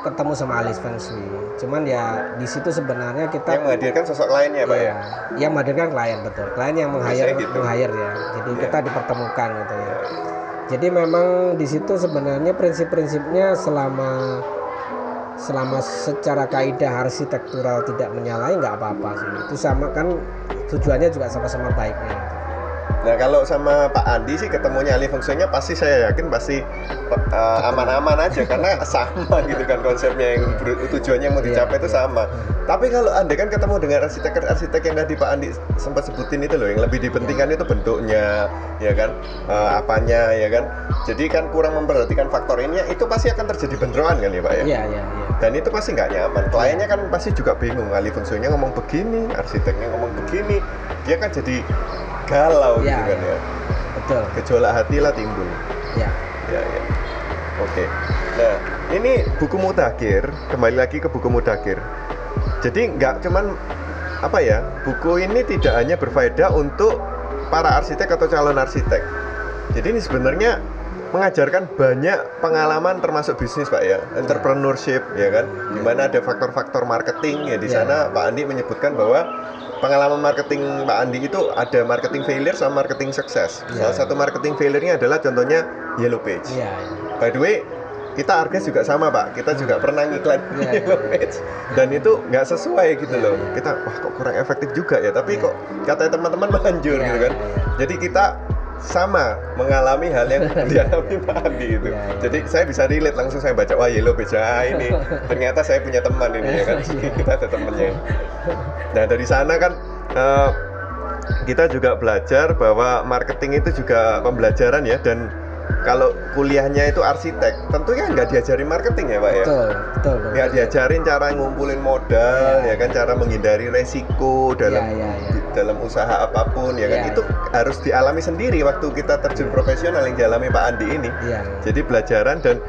ketemu sama ahli feng shui. Cuman ya di situ sebenarnya kita yang menghadirkan sosok lainnya Pak ya? Yang menghadirkan klien, betul. Klien yang meng-hire ya. Jadi kita dipertemukan gitu ya. Jadi memang di situ sebenarnya prinsip-prinsipnya selama secara kaidah arsitektural tidak menyalahi nggak apa-apa sih. Itu sama kan, tujuannya juga sama-sama baiknya. Nah kalau sama Pak Andi sih ketemunya ahli feng shui-nya pasti saya yakin pasti aman-aman aja karena sama gitu kan konsepnya, yang tujuannya mau dicapai itu sama. Tapi kalau Anda kan ketemu dengan arsitek yang tadi Pak Andi sempat sebutin itu loh, yang lebih dipentingkan itu bentuknya, ya kan, apanya, ya kan. Jadi kan kurang memperhatikan faktor ini, itu pasti akan terjadi bentrokan kan ya Pak ya? Iya. Dan itu pasti nggak nyaman. Kliennya kan pasti juga bingung, ahli feng shui-nya ngomong begini, arsiteknya ngomong begini, dia kan jadi galau gitu kan ya. Betul. Gejolak hati lah timbul. Ya. Oke. Nah, ini buku Mudzakkir, kembali lagi ke buku Mudzakkir. Jadi nggak cuman apa ya, buku ini tidak hanya berfaedah untuk para arsitek atau calon arsitek. Jadi ini sebenarnya mengajarkan banyak pengalaman termasuk bisnis Pak ya, entrepreneurship ya kan, di mana ada faktor-faktor marketing ya. Di sana Pak Andi menyebutkan bahwa pengalaman marketing Pak Andi itu ada marketing failure sama marketing sukses. Salah satu marketing failure-nya adalah contohnya Yellow Page. By the way, kita Arges juga sama Pak, kita juga pernah ngiklan Yellow Page dan itu nggak sesuai gitu loh. Kita wah kok kurang efektif juga ya, tapi kok katanya teman-teman manjur gitu kan. Jadi kita sama mengalami hal yang dialami Pak Andi itu. Jadi saya bisa relate, langsung saya baca, wah Yellow Page ini ternyata saya punya teman ini ya kan. Kita ada temennya. Nah dari sana kan kita juga belajar bahwa marketing itu juga pembelajaran ya. Dan kalau kuliahnya itu arsitek, tentunya nggak diajarin marketing ya Pak ya. Betul. Nggak diajarin cara ngumpulin modal ya kan, cara menghindari resiko dalam usaha apapun ya kan. Itu harus dialami sendiri waktu kita terjun profesional yang dialami Pak Andi ini. Jadi pelajaran dan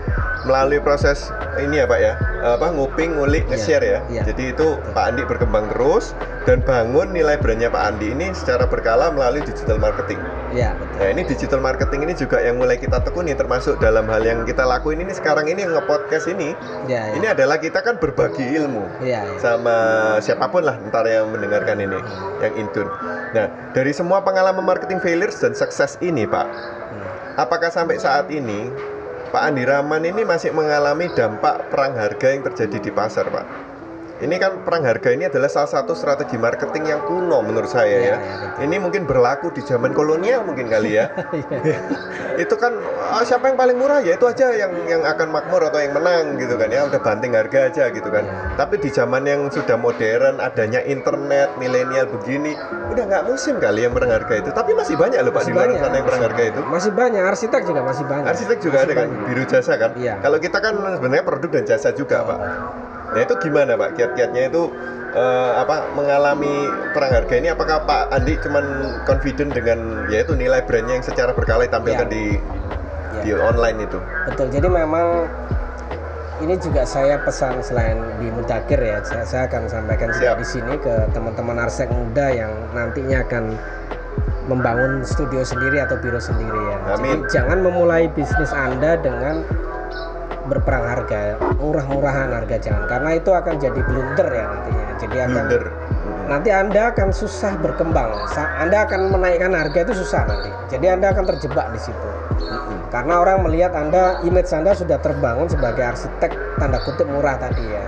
melalui proses ini ya Pak ya, nguping, ngulik, nge-share ya. Jadi itu Pak Andi berkembang terus dan bangun nilai brandnya Pak Andi ini secara berkala melalui digital marketing. Iya, betul. Nah, ini digital marketing ini juga yang mulai kita tekuni, termasuk dalam hal yang kita lakuin ini sekarang ini nge-podcast ini. Ini adalah kita kan berbagi ilmu sama siapapun lah ntar yang mendengarkan ini, yang intun. Nah, dari semua pengalaman marketing failures dan sukses ini Pak, apakah sampai saat ini Pak Andi Rahman ini masih mengalami dampak perang harga yang terjadi di pasar, Pak? Ini kan perang harga ini adalah salah satu strategi marketing yang kuno menurut saya ya. Ini mungkin berlaku di zaman kolonial mungkin kali ya. Itu kan siapa yang paling murah ya itu aja yang akan makmur atau yang menang gitu kan ya. Udah banting harga aja gitu kan. Tapi di zaman yang sudah modern, adanya internet, milenial begini, udah nggak musim kali yang perang harga itu. Tapi masih banyak loh Pak di luar sana yang perang harga itu. Masih banyak, arsitek juga masih banyak. Arsitek juga ada kan, biro jasa kan. Kalau kita kan sebenarnya produk dan jasa juga Pak. Nah itu gimana Pak, kiat-kiatnya itu mengalami perang harga ini? Apakah Pak Andi cuman confident dengan yaitu nilai brandnya yang secara berkala ditampilkan di online itu? Betul, jadi memang ini juga saya pesan selain di Mudakir ya, saya akan sampaikan di sini ke teman-teman arsitek muda yang nantinya akan membangun studio sendiri atau biro sendiri ya. Amin. Jadi jangan memulai bisnis Anda dengan berperang harga, murah-murahan harga, jangan, karena itu akan jadi blunder ya nantinya. Jadi nanti Anda akan susah berkembang. Anda akan menaikkan harga itu susah nanti. Jadi Anda akan terjebak di situ. Karena orang melihat image Anda sudah terbangun sebagai arsitek tanda kutip murah tadi ya.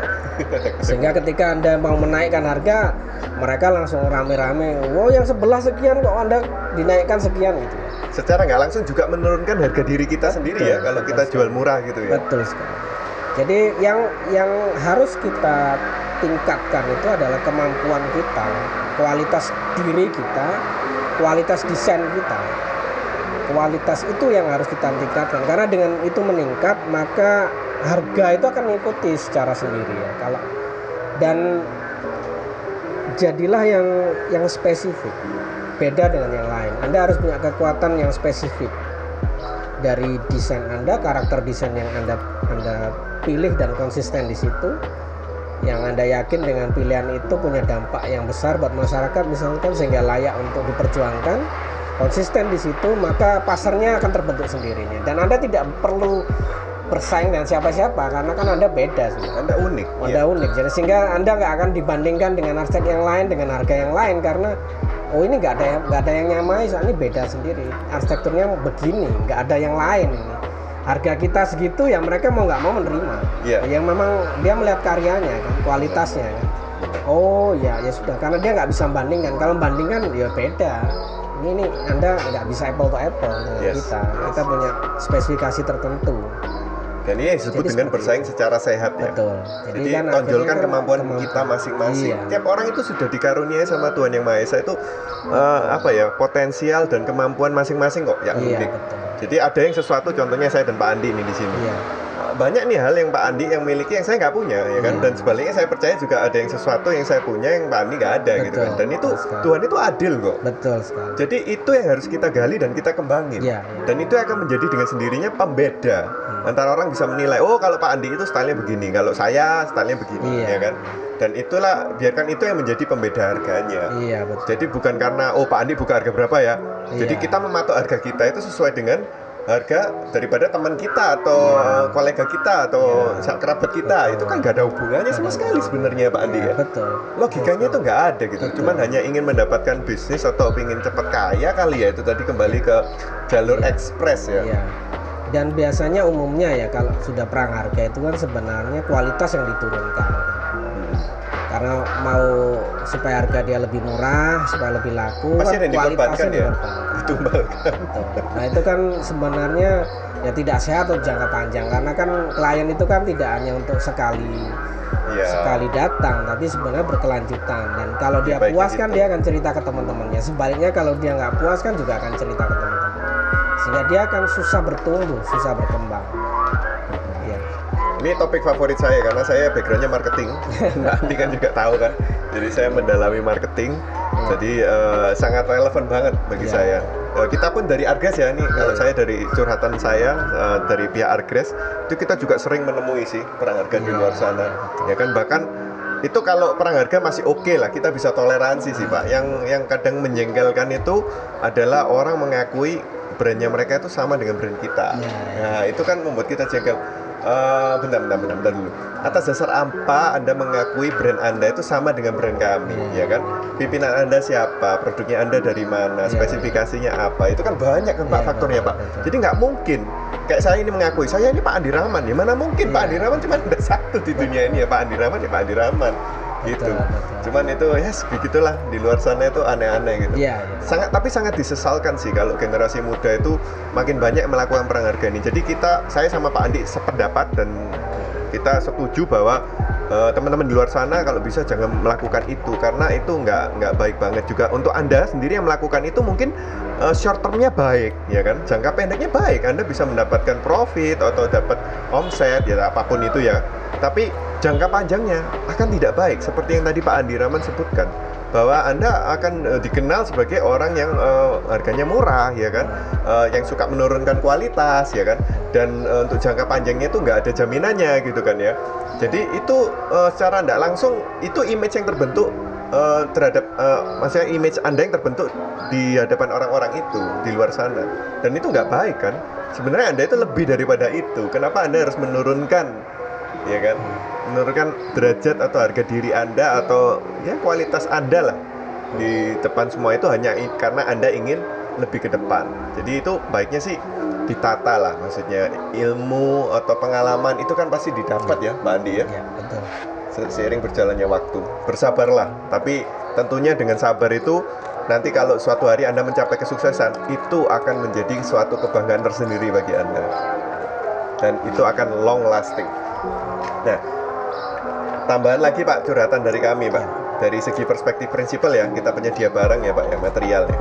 Sehingga ketika Anda mau menaikkan harga, mereka langsung rame-rame, "Wow, yang sebelah sekian kok Anda dinaikkan sekian" gitu ya. Secara nggak langsung juga menurunkan harga diri kita sendiri ya kalau kita jual murah gitu ya. Betul sekali. Jadi yang harus kita tingkatkan itu adalah kemampuan kita, kualitas diri kita, kualitas desain kita. Kualitas itu yang harus kita tingkatkan, karena dengan itu meningkat maka harga itu akan mengikuti secara sendiri ya. Dan jadilah yang spesifik, beda dengan yang lain. Anda harus punya kekuatan yang spesifik dari desain Anda, karakter desain yang Anda pilih dan konsisten di situ, yang Anda yakin dengan pilihan itu punya dampak yang besar buat masyarakat misalkan, sehingga layak untuk diperjuangkan. Konsisten di situ, maka pasarnya akan terbentuk sendirinya dan Anda tidak perlu bersaing dengan siapa-siapa karena kan Anda beda sih. Anda unik. Unik. Jadi sehingga Anda nggak akan dibandingkan dengan arsitek yang lain dengan harga yang lain karena ini nggak ada yang nyamai, soalnya beda sendiri. Arsitekturnya begini, nggak ada yang lain ini. Harga kita segitu ya mereka mau nggak mau menerima. Yang memang dia melihat karyanya kan, kualitasnya kan. Oh ya sudah, karena dia nggak bisa bandingkan. Kalau bandingkan ya beda. Ini Anda nggak bisa apple to apple dengan kita. Kita punya spesifikasi tertentu. Dan ini yang disebut dengan bersaing secara sehat ya. Betul. Jadi kan tonjolkan kemampuan kita masing-masing. Tiap orang itu sudah dikaruniai sama Tuhan Yang Maha Esa itu potensial dan kemampuan masing-masing kok yang unik. Betul. Jadi ada yang sesuatu, contohnya saya dan Pak Andi ini di sini. Banyak nih hal yang Pak Andi yang miliki yang saya nggak punya ya kan, dan sebaliknya saya percaya juga ada yang sesuatu yang saya punya yang Pak Andi nggak ada gitu kan, dan itu Tuhan itu adil kok. Betul sekali. Jadi itu yang harus kita gali dan kita kembangin, dan itu akan menjadi dengan sendirinya pembeda antara orang bisa menilai, oh kalau Pak Andi itu stylenya begini, kalau saya stylenya begini ya kan. Dan itulah, biarkan itu yang menjadi pembeda harganya. Betul. Jadi bukan karena pak Andi buka harga berapa ya. Jadi kita mematok harga kita itu sesuai dengan harga daripada teman kita atau kolega kita atau kerabat kita. Itu kan gak ada hubungannya sama sekali sebenarnya Pak Andi ya. Betul. Logikanya itu nggak ada gitu. Cuman hanya ingin mendapatkan bisnis atau ingin cepat kaya kali ya. Itu tadi kembali ke jalur ekspres ya. Dan biasanya umumnya ya kalau sudah perang harga itu kan sebenarnya kualitas yang diturunkan. Karena mau supaya harga dia lebih murah, supaya lebih laku, pasti kan kualitasnya ditumbalkan. Nah itu kan sebenarnya ya tidak sehat untuk jangka panjang, karena kan klien itu kan tidak hanya untuk sekali datang, tapi sebenarnya berkelanjutan. Dan kalau dia puas kan dia akan cerita ke teman-temannya. Sebaliknya kalau dia nggak puas kan juga akan cerita ke teman-teman. Sehingga dia akan susah bertumbuh, susah berkembang. Ini topik favorit saya karena saya backgroundnya marketing. Nanti kan juga tahu kan. Jadi saya mendalami marketing. Jadi sangat relevan banget bagi saya. kita pun dari Argres ya nih, kalau saya dari curhatan saya dari pihak Argres itu kita juga sering menemui sih perang harga di luar sana, ya kan, bahkan itu kalau perang harga masih oke lah, kita bisa toleransi sih Pak. Yang kadang menjengkelkan itu adalah orang mengakui brandnya mereka itu sama dengan brand kita. Nah itu kan membuat kita jengkel. Bentar dulu. Atas dasar apa Anda mengakui brand Anda itu sama dengan brand kami, ya kan? Pimpinan Anda siapa? Produknya Anda dari mana? Spesifikasinya apa? Itu kan banyak kan Pak faktornya Pak. Jadi nggak mungkin kayak saya ini mengakui saya ini Pak Andi Rahman. Ya mana mungkin Pak Andi Rahman cuma ada satu di dunia ini ya, Pak Andi Rahman ya Pak Andi Rahman. Gitu. Cuman itu ya begitulah, di luar sana itu aneh-aneh gitu. Tapi sangat disesalkan sih kalau generasi muda itu makin banyak melakukan perang harga ini. Jadi saya sama Pak Andi sependapat dan kita setuju bahwa teman-teman di luar sana kalau bisa jangan melakukan itu, karena itu nggak baik banget juga. Untuk Anda sendiri yang melakukan itu mungkin short termnya baik, ya kan, jangka pendeknya baik, Anda bisa mendapatkan profit atau dapat omset ya apapun itu ya, tapi jangka panjangnya akan tidak baik seperti yang tadi Pak Andi Rahman sebutkan, bahwa Anda akan dikenal sebagai orang yang harganya murah, ya kan, yang suka menurunkan kualitas, ya kan, dan untuk jangka panjangnya itu nggak ada jaminannya gitu kan ya. Jadi itu secara tidak langsung itu image yang terbentuk terhadap maksudnya image Anda yang terbentuk di hadapan orang-orang itu di luar sana, dan itu nggak baik kan. Sebenarnya Anda itu lebih daripada itu. Kenapa Anda harus menurunkan, ya kan, menurunkan derajat atau harga diri Anda atau ya kualitas Anda lah di depan semua itu hanya karena Anda ingin lebih ke depan. Jadi itu baiknya sih ditata lah, maksudnya ilmu atau pengalaman itu kan pasti didapat ya Pak Andi ya. Betul. Seiring berjalannya waktu, bersabarlah. Tapi tentunya dengan sabar itu nanti kalau suatu hari Anda mencapai kesuksesan, itu akan menjadi suatu kebanggaan tersendiri bagi Anda, dan itu akan long lasting. Nah, tambahan lagi Pak, curhatan dari kami Pak, dari segi perspektif prinsipal ya, kita penyedia barang ya Pak ya, material ya.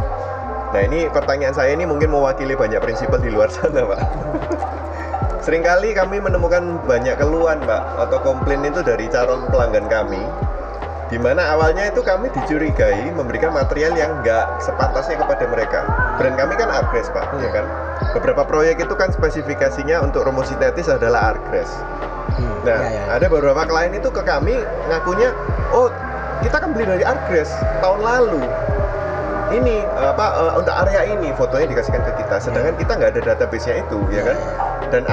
Nah ini pertanyaan saya ini mungkin mewakili banyak prinsipal di luar sana Pak. Seringkali kami menemukan banyak keluhan Pak atau komplain itu dari calon pelanggan kami, di mana awalnya itu kami dicurigai memberikan material yang nggak sepantasnya kepada mereka. Brand kami kan Argres Pak, ya kan. Beberapa proyek itu kan spesifikasinya untuk rumus sintetis adalah Argres. Nah, ada beberapa klien itu ke kami ngakunya, oh kita kan beli dari Argres tahun lalu. Ini untuk area ini fotonya dikasihkan ke kita, sedangkan kita nggak ada database-nya itu, ya kan. Dan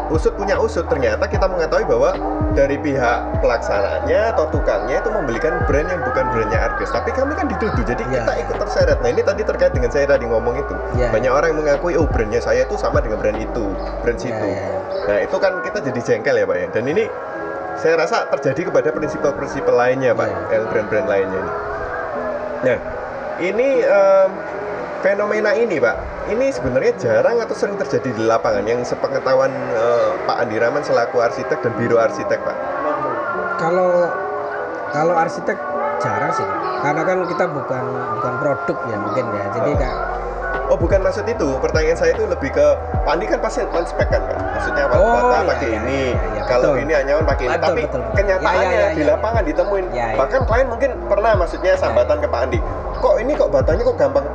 usut punya usut, ternyata kita mengetahui bahwa dari pihak pelaksananya atau tukangnya itu membelikan brand yang bukan brandnya Argres, tapi kami kan dituduh, jadi kita ikut terseret. Nah ini tadi terkait dengan saya tadi ngomong itu, banyak orang yang mengakui oh brandnya saya itu sama dengan brand itu, brand situ. Nah itu kan kita jadi jengkel ya Pak ya. Dan ini saya rasa terjadi kepada prinsipal-prinsipal lainnya Pak, brand-brand lainnya ini. Nah ini fenomena ini Pak, ini sebenarnya jarang atau sering terjadi di lapangan yang sepengetahuan Pak Andi Rahman selaku arsitek dan biro arsitek Pak? Kalau arsitek jarang sih, karena kan kita bukan produk ya mungkin ya, jadi Oh bukan maksud itu, pertanyaan saya itu lebih ke Pak Andi kan pasti men-spek kan, maksudnya bata pakai ini, kalau ini anyaman pakai ini, tapi kenyataannya di lapangan ditemuin, bahkan klien mungkin pernah maksudnya sambatan ke Pak Andi, kok batanya kok gampang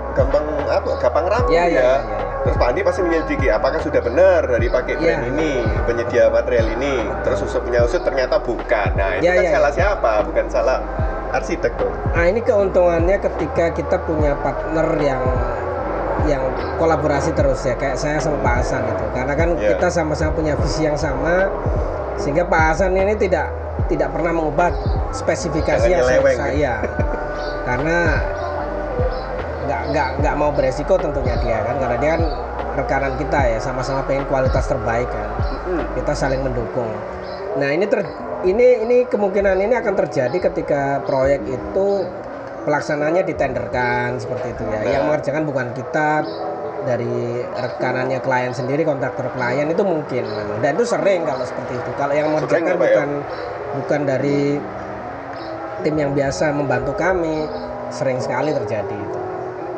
rapuh ya. Terus Pak Andi pasti menyelidiki apakah sudah benar dari pakai brand ini, penyedia material ini, terus punya usut ternyata bukan. Nah itu kan salah siapa, bukan salah arsitek dong. Nah ini keuntungannya ketika kita punya partner yang kolaborasi terus ya, kayak saya sama Pak Hasan gitu, karena kan kita sama-sama punya visi yang sama, sehingga Pak Hasan ini tidak pernah mengubah spesifikasi yang saya karena nggak mau beresiko tentunya dia kan, karena dia kan rekanan kita ya, sama-sama pengen kualitas terbaik kan, kita saling mendukung. Nah ini kemungkinan ini akan terjadi ketika proyek itu pelaksananya ditenderkan seperti itu ya. Yang mengerjakan bukan kita, dari rekanannya klien sendiri, kontraktor klien itu mungkin. Dan itu sering kalau seperti itu. Kalau yang mengerjakan bukan dari tim yang biasa membantu kami, sering sekali terjadi itu.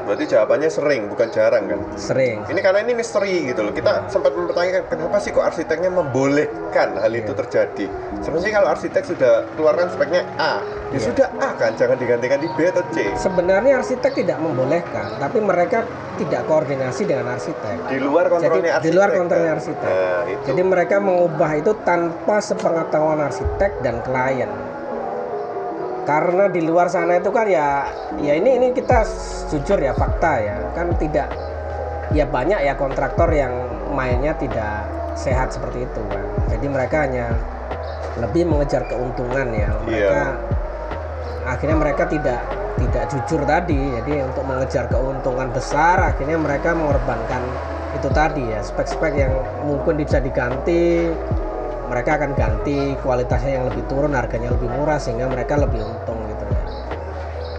Berarti jawabannya sering, bukan jarang kan? Sering. Ini karena ini misteri gitu loh. Kita sempat mempertanyakan kenapa sih kok arsiteknya membolehkan hal itu terjadi. Sebenarnya kalau arsitek sudah keluarkan speknya A, ya sudah A kan, jangan digantikan di B atau C. Sebenarnya arsitek tidak membolehkan, tapi mereka tidak koordinasi dengan arsitek. Di luar kontrolnya arsitek. Di luar kontrolnya arsitek. Nah, itu. Jadi mereka mengubah itu tanpa sepengetahuan arsitek dan klien. Karena di luar sana itu kan ya ini kita jujur ya, fakta ya, kan tidak, ya banyak ya kontraktor yang mainnya tidak sehat seperti itu kan. Jadi mereka hanya lebih mengejar keuntungan ya. Mereka akhirnya mereka tidak jujur tadi. Jadi untuk mengejar keuntungan besar akhirnya mereka mengorbankan itu tadi ya, spek-spek yang mungkin bisa diganti, mereka akan ganti kualitasnya yang lebih turun, harganya lebih murah sehingga mereka lebih untung gitu ya.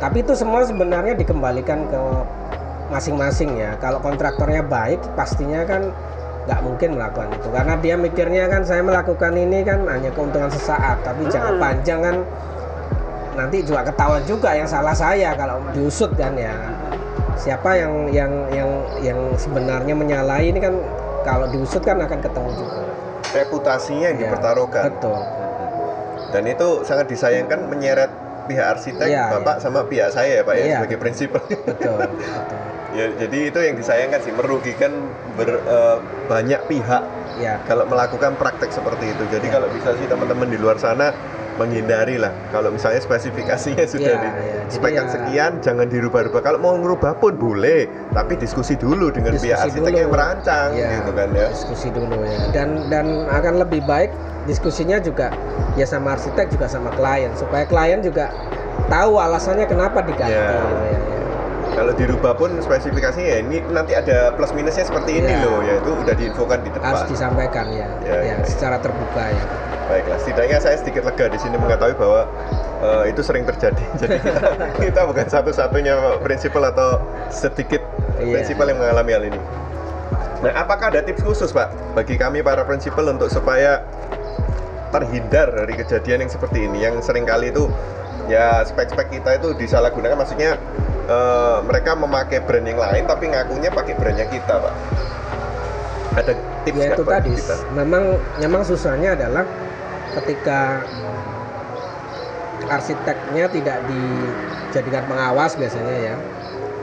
Tapi itu semua sebenarnya dikembalikan ke masing-masing ya. Kalau kontraktornya baik pastinya kan nggak mungkin melakukan itu, karena dia mikirnya kan saya melakukan ini kan hanya keuntungan sesaat, tapi jangka panjang kan nanti juga ketahuan juga yang salah saya kalau diusut kan ya. Siapa yang sebenarnya menyalahi ini kan kalau diusut kan akan ketemu juga. Reputasinya yang dipertaruhkan. Betul. Dan itu sangat disayangkan menyeret pihak arsitek, Bapak sama pihak saya ya Pak ya, sebagai prinsipal. Betul. Ya, jadi itu yang disayangkan sih, merugikan banyak pihak kalau melakukan praktek seperti itu. Jadi kalau bisa sih teman-teman di luar sana menghindari lah. Kalau misalnya spesifikasinya sudah dispekkan sekian, jangan dirubah-rubah. Kalau mau ngerubah pun boleh, tapi diskusi dulu dengan pihak arsitek yang merancang, gitu kan ya. Diskusi dulu ya. Dan akan lebih baik diskusinya juga ya sama arsitek juga sama klien, supaya klien juga tahu alasannya kenapa diganti. Gitu ya. Kalau dirubah pun spesifikasinya ya ini nanti ada plus minusnya seperti ini loh, ya itu udah diinfokan di depan. Harus disampaikan secara terbuka ya. Baiklah, setidaknya saya sedikit lega di sini mengetahui bahwa itu sering terjadi. Jadi kita bukan satu-satunya prinsipal atau sedikit prinsipal yang mengalami hal ini. Nah, apakah ada tips khusus Pak bagi kami para prinsipal untuk supaya terhindar dari kejadian yang seperti ini, yang sering kali itu ya spek-spek kita itu disalahgunakan, maksudnya mereka memakai brand yang lain tapi ngakunya pakai brandnya kita Pak. Ada tips ya itu tadi kita? Memang susahnya adalah ketika arsiteknya tidak dijadikan pengawas biasanya ya,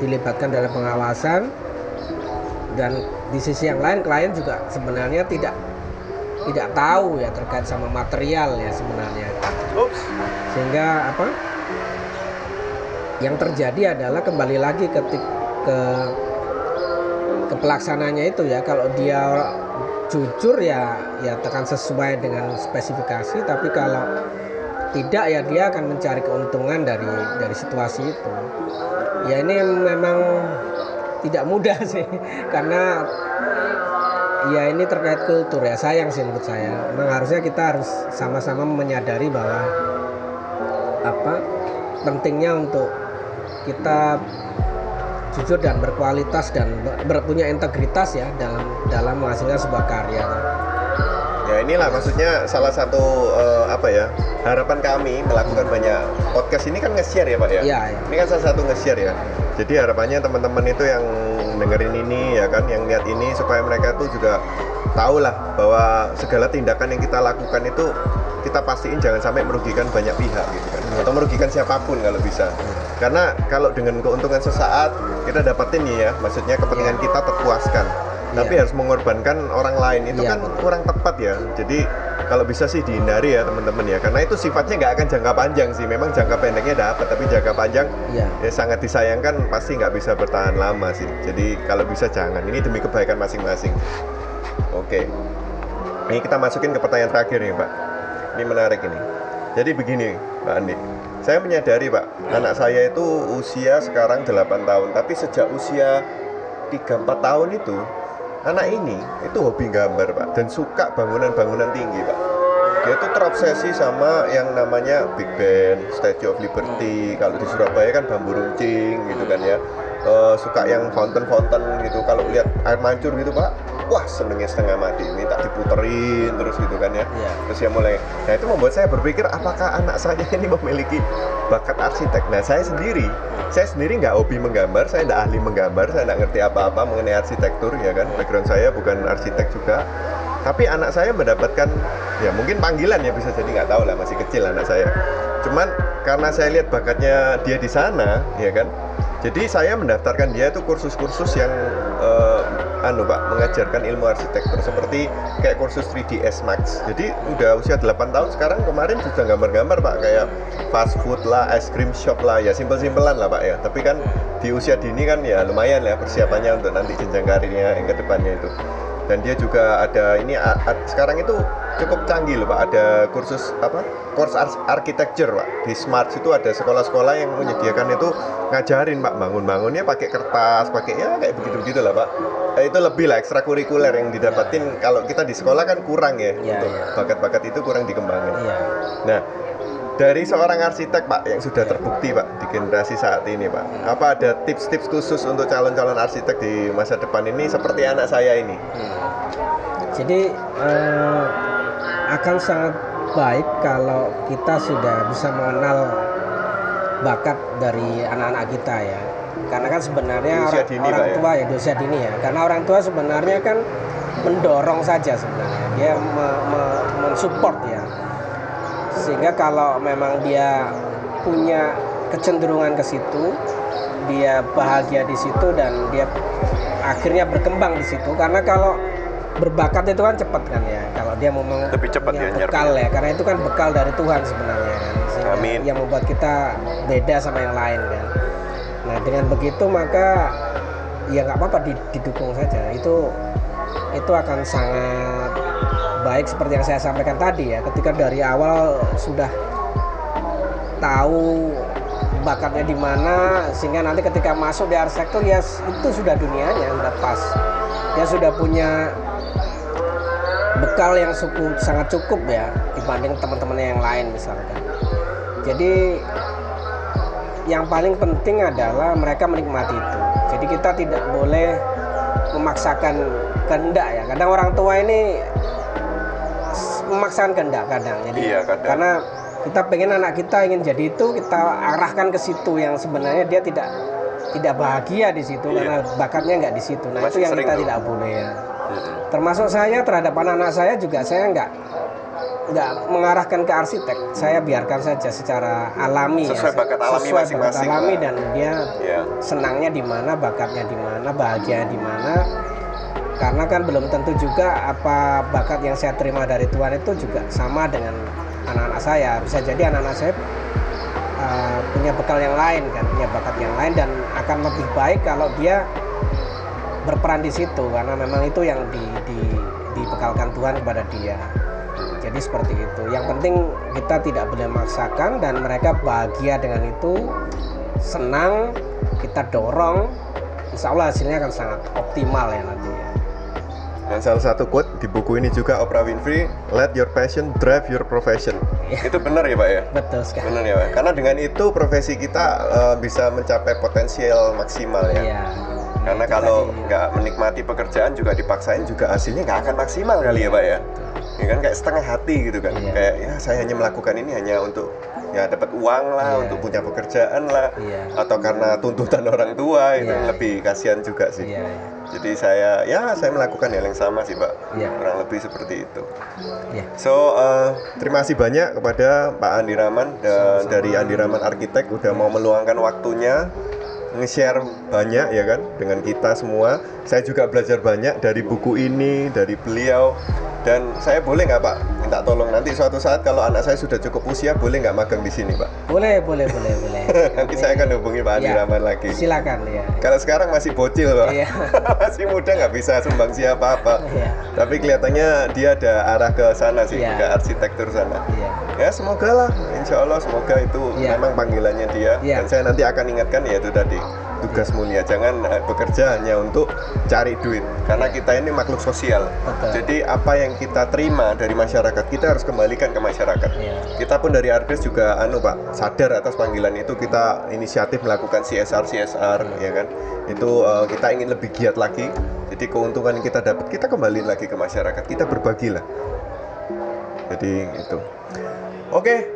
dilibatkan dalam pengawasan, dan di sisi yang lain klien juga sebenarnya tidak tahu ya terkait sama material ya sebenarnya. Sehingga yang terjadi adalah kembali lagi ke pelaksananya itu ya, kalau dia jujur ya tekan sesuai dengan spesifikasi, tapi kalau tidak ya dia akan mencari keuntungan dari situasi itu. Ya ini memang tidak mudah sih, karena ya ini terkait kultur ya, sayang sih menurut saya. Memang harusnya kita harus sama-sama menyadari bahwa pentingnya untuk kita jujur dan berkualitas dan punya integritas ya dalam menghasilkan sebuah karya. Ya inilah maksudnya salah satu harapan kami melakukan banyak podcast ini kan nge-share ya Pak ya. Ini kan salah satu nge-share ya. Jadi harapannya teman-teman itu yang dengerin ini ya kan, yang lihat ini, supaya mereka tuh juga tahu lah bahwa segala tindakan yang kita lakukan itu kita pastiin jangan sampai merugikan banyak pihak gitu kan, atau merugikan siapapun kalau bisa. Karena kalau dengan keuntungan sesaat kita dapetin nih ya, maksudnya kepentingan kita terpuaskan, tapi harus mengorbankan orang lain itu kan kurang tepat ya. Jadi kalau bisa sih dihindari ya teman-teman ya, karena itu sifatnya nggak akan jangka panjang sih. Memang jangka pendeknya dapat, tapi jangka panjang ya sangat disayangkan, pasti nggak bisa bertahan lama sih. Jadi kalau bisa jangan, ini demi kebaikan masing-masing. Oke, ini kita masukin ke pertanyaan terakhir nih Pak. Ini menarik ini. Jadi begini Pak Andi, saya menyadari Pak, anak saya itu usia sekarang 8 tahun, tapi sejak usia 3-4 tahun itu anak ini itu hobi gambar Pak, dan suka bangunan-bangunan tinggi Pak. Dia tuh terobsesi sama yang namanya Big Ben, Statue of Liberty. Kalau di Surabaya kan bambu runcing gitu kan ya. Suka yang fountain-fountain gitu. Kalau lihat air mancur gitu Pak, wah senengnya setengah mati, minta diputerin terus gitu kan ya. Terus ya mulai, nah itu membuat saya berpikir apakah anak saya ini memiliki bakat arsitek. Nah saya sendiri nggak hobi menggambar, saya nggak ahli menggambar, saya nggak ngerti apa-apa mengenai arsitektur ya kan. Background saya bukan arsitek juga. Tapi anak saya mendapatkan, ya mungkin panggilan ya, bisa jadi, nggak tahu lah, masih kecil anak saya. Cuman karena saya lihat bakatnya dia di sana, ya kan. Jadi saya mendaftarkan dia itu kursus-kursus yang mengajarkan ilmu arsitektur seperti kayak kursus 3ds Max. Jadi udah usia 8 tahun sekarang, kemarin sudah gambar-gambar Pak, kayak fast food lah, ice cream shop lah, ya simpel-simpelan lah Pak ya. Tapi kan di usia dini kan ya lumayan ya persiapannya untuk nanti jenjang karirnya yang kedepannya itu. Dan dia juga ada ini sekarang itu cukup canggih loh Pak, ada kursus course architecture Pak. Di Smart itu ada sekolah-sekolah yang menyediakan itu ngajarin Pak, bangunnya pakai kertas, pakai ya kayak begitu-begitu lah Pak. Itu lebih lah ekstrakurikuler yang didapatin. Kalau kita di sekolah kan kurang ya, untuk bakat-bakat itu kurang dikembangin. Nah, dari seorang arsitek Pak yang sudah terbukti Pak di generasi saat ini Pak, apa ada tips-tips khusus untuk calon-calon arsitek di masa depan ini seperti anak saya ini? Jadi akan sangat baik kalau kita sudah bisa mengenal bakat dari anak-anak kita ya. Karena kan sebenarnya orang tua ya, di usia dini ya. Karena orang tua sebenarnya kan mendorong saja sebenarnya, dia mensupport ya. Sehingga kalau memang dia punya kecenderungan ke situ, dia bahagia di situ dan dia akhirnya berkembang di situ. Karena kalau berbakat itu kan cepat kan ya, kalau dia memang lebih cepat punya bekal ya, karena itu kan bekal dari Tuhan sebenarnya kan. Amin. Yang membuat kita beda sama yang lain kan. Nah dengan begitu maka ya nggak apa-apa, didukung saja. Itu akan sangat baik seperti yang saya sampaikan tadi ya, ketika dari awal sudah tahu bakatnya di mana, sehingga nanti ketika masuk di arsitektur ya itu sudah dunianya, sudah pas. Dia sudah punya bekal yang sangat cukup ya dibanding teman-temannya yang lain misalkan. Jadi yang paling penting adalah mereka menikmati itu. Jadi kita tidak boleh memaksakan kehendak ya. Kadang orang tua ini memaksakan kehendak kadang. Jadi kadang. Karena kita pengen anak kita ingin jadi itu, kita arahkan ke situ yang sebenarnya dia tidak bahagia di situ karena bakatnya nggak di situ. Nah itu yang kita tidak boleh ya. Termasuk saya terhadap anak-anak saya juga, saya nggak mengarahkan ke arsitek. Saya biarkan saja secara alami sesuai ya, bakat alami masing-masing alami dan dia senangnya di mana, bakatnya di mana, bahagia di mana. Karena kan belum tentu juga apa bakat yang saya terima dari Tuhan itu juga sama dengan anak-anak saya. Bisa jadi anak-anak saya punya bekal yang lain kan, punya bakat yang lain, dan akan lebih baik kalau dia berperan di situ karena memang itu yang dibekalkan Tuhan kepada dia. Jadi seperti itu. Yang penting kita tidak boleh memaksakan dan mereka bahagia dengan itu, senang, kita dorong, insya Allah hasilnya akan sangat optimal ya nanti ya. Dan salah satu quote di buku ini juga Oprah Winfrey, let your passion drive your profession. Itu benar ya Pak ya? Betul sekali. Benar ya Pak. Karena dengan itu profesi kita bisa mencapai potensial maksimal ya. Karena kalau nggak menikmati pekerjaan juga dipaksain juga hasilnya nggak akan maksimal kali ya Pak ya. Ya kan kayak setengah hati gitu kan. Kayak ya saya hanya melakukan ini hanya untuk ya dapat uang lah, untuk punya pekerjaan lah, atau karena tuntutan orang tua, itu lebih kasihan juga sih. Jadi saya melakukan hal yang sama sih Pak, kurang lebih seperti itu. So terima kasih banyak kepada Pak Andi Rahman dan dari Andi Rahman Arsitek udah mau meluangkan waktunya nge-share banyak ya kan dengan kita semua. Saya juga belajar banyak dari buku ini, dari beliau. Dan saya boleh nggak Pak minta tolong nanti suatu saat kalau anak saya sudah cukup usia, boleh nggak magang di sini Pak? Boleh. Nanti saya akan hubungi Pak Andi Rahman lagi. Silakan ya. Kalau sekarang masih bocil Pak, masih muda, nggak bisa sumbang siapa apa. Tapi kelihatannya dia ada arah ke sana sih, ke arsitektur sana. Ya semoga lah, insya Allah semoga itu memang panggilannya dia. Dan saya nanti akan ingatkan ya itu tadi, tugas mulia, jangan bekerja hanya untuk cari duit, karena kita ini makhluk sosial. Jadi apa yang kita terima dari masyarakat kita harus kembalikan ke masyarakat. Kita pun dari Ardes juga Pak sadar atas panggilan itu, kita inisiatif melakukan CSR ya kan. Itu kita ingin lebih giat lagi Jadi keuntungan yang kita dapat, kita kembali lagi ke masyarakat, kita berbagilah. Jadi itu. Oke,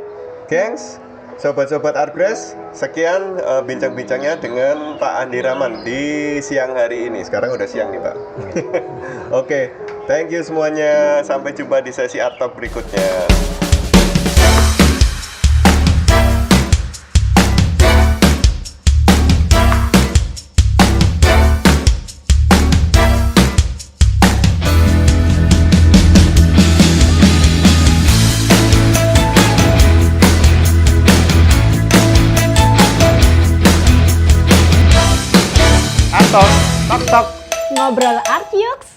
gengs, sobat-sobat Artgrass, sekian bincang-bincangnya dengan Pak Andi Rahman di siang hari ini. Sekarang udah siang nih Pak. Oke, thank you semuanya. Sampai jumpa di sesi Art Talk berikutnya. Ngobrol Art Yux.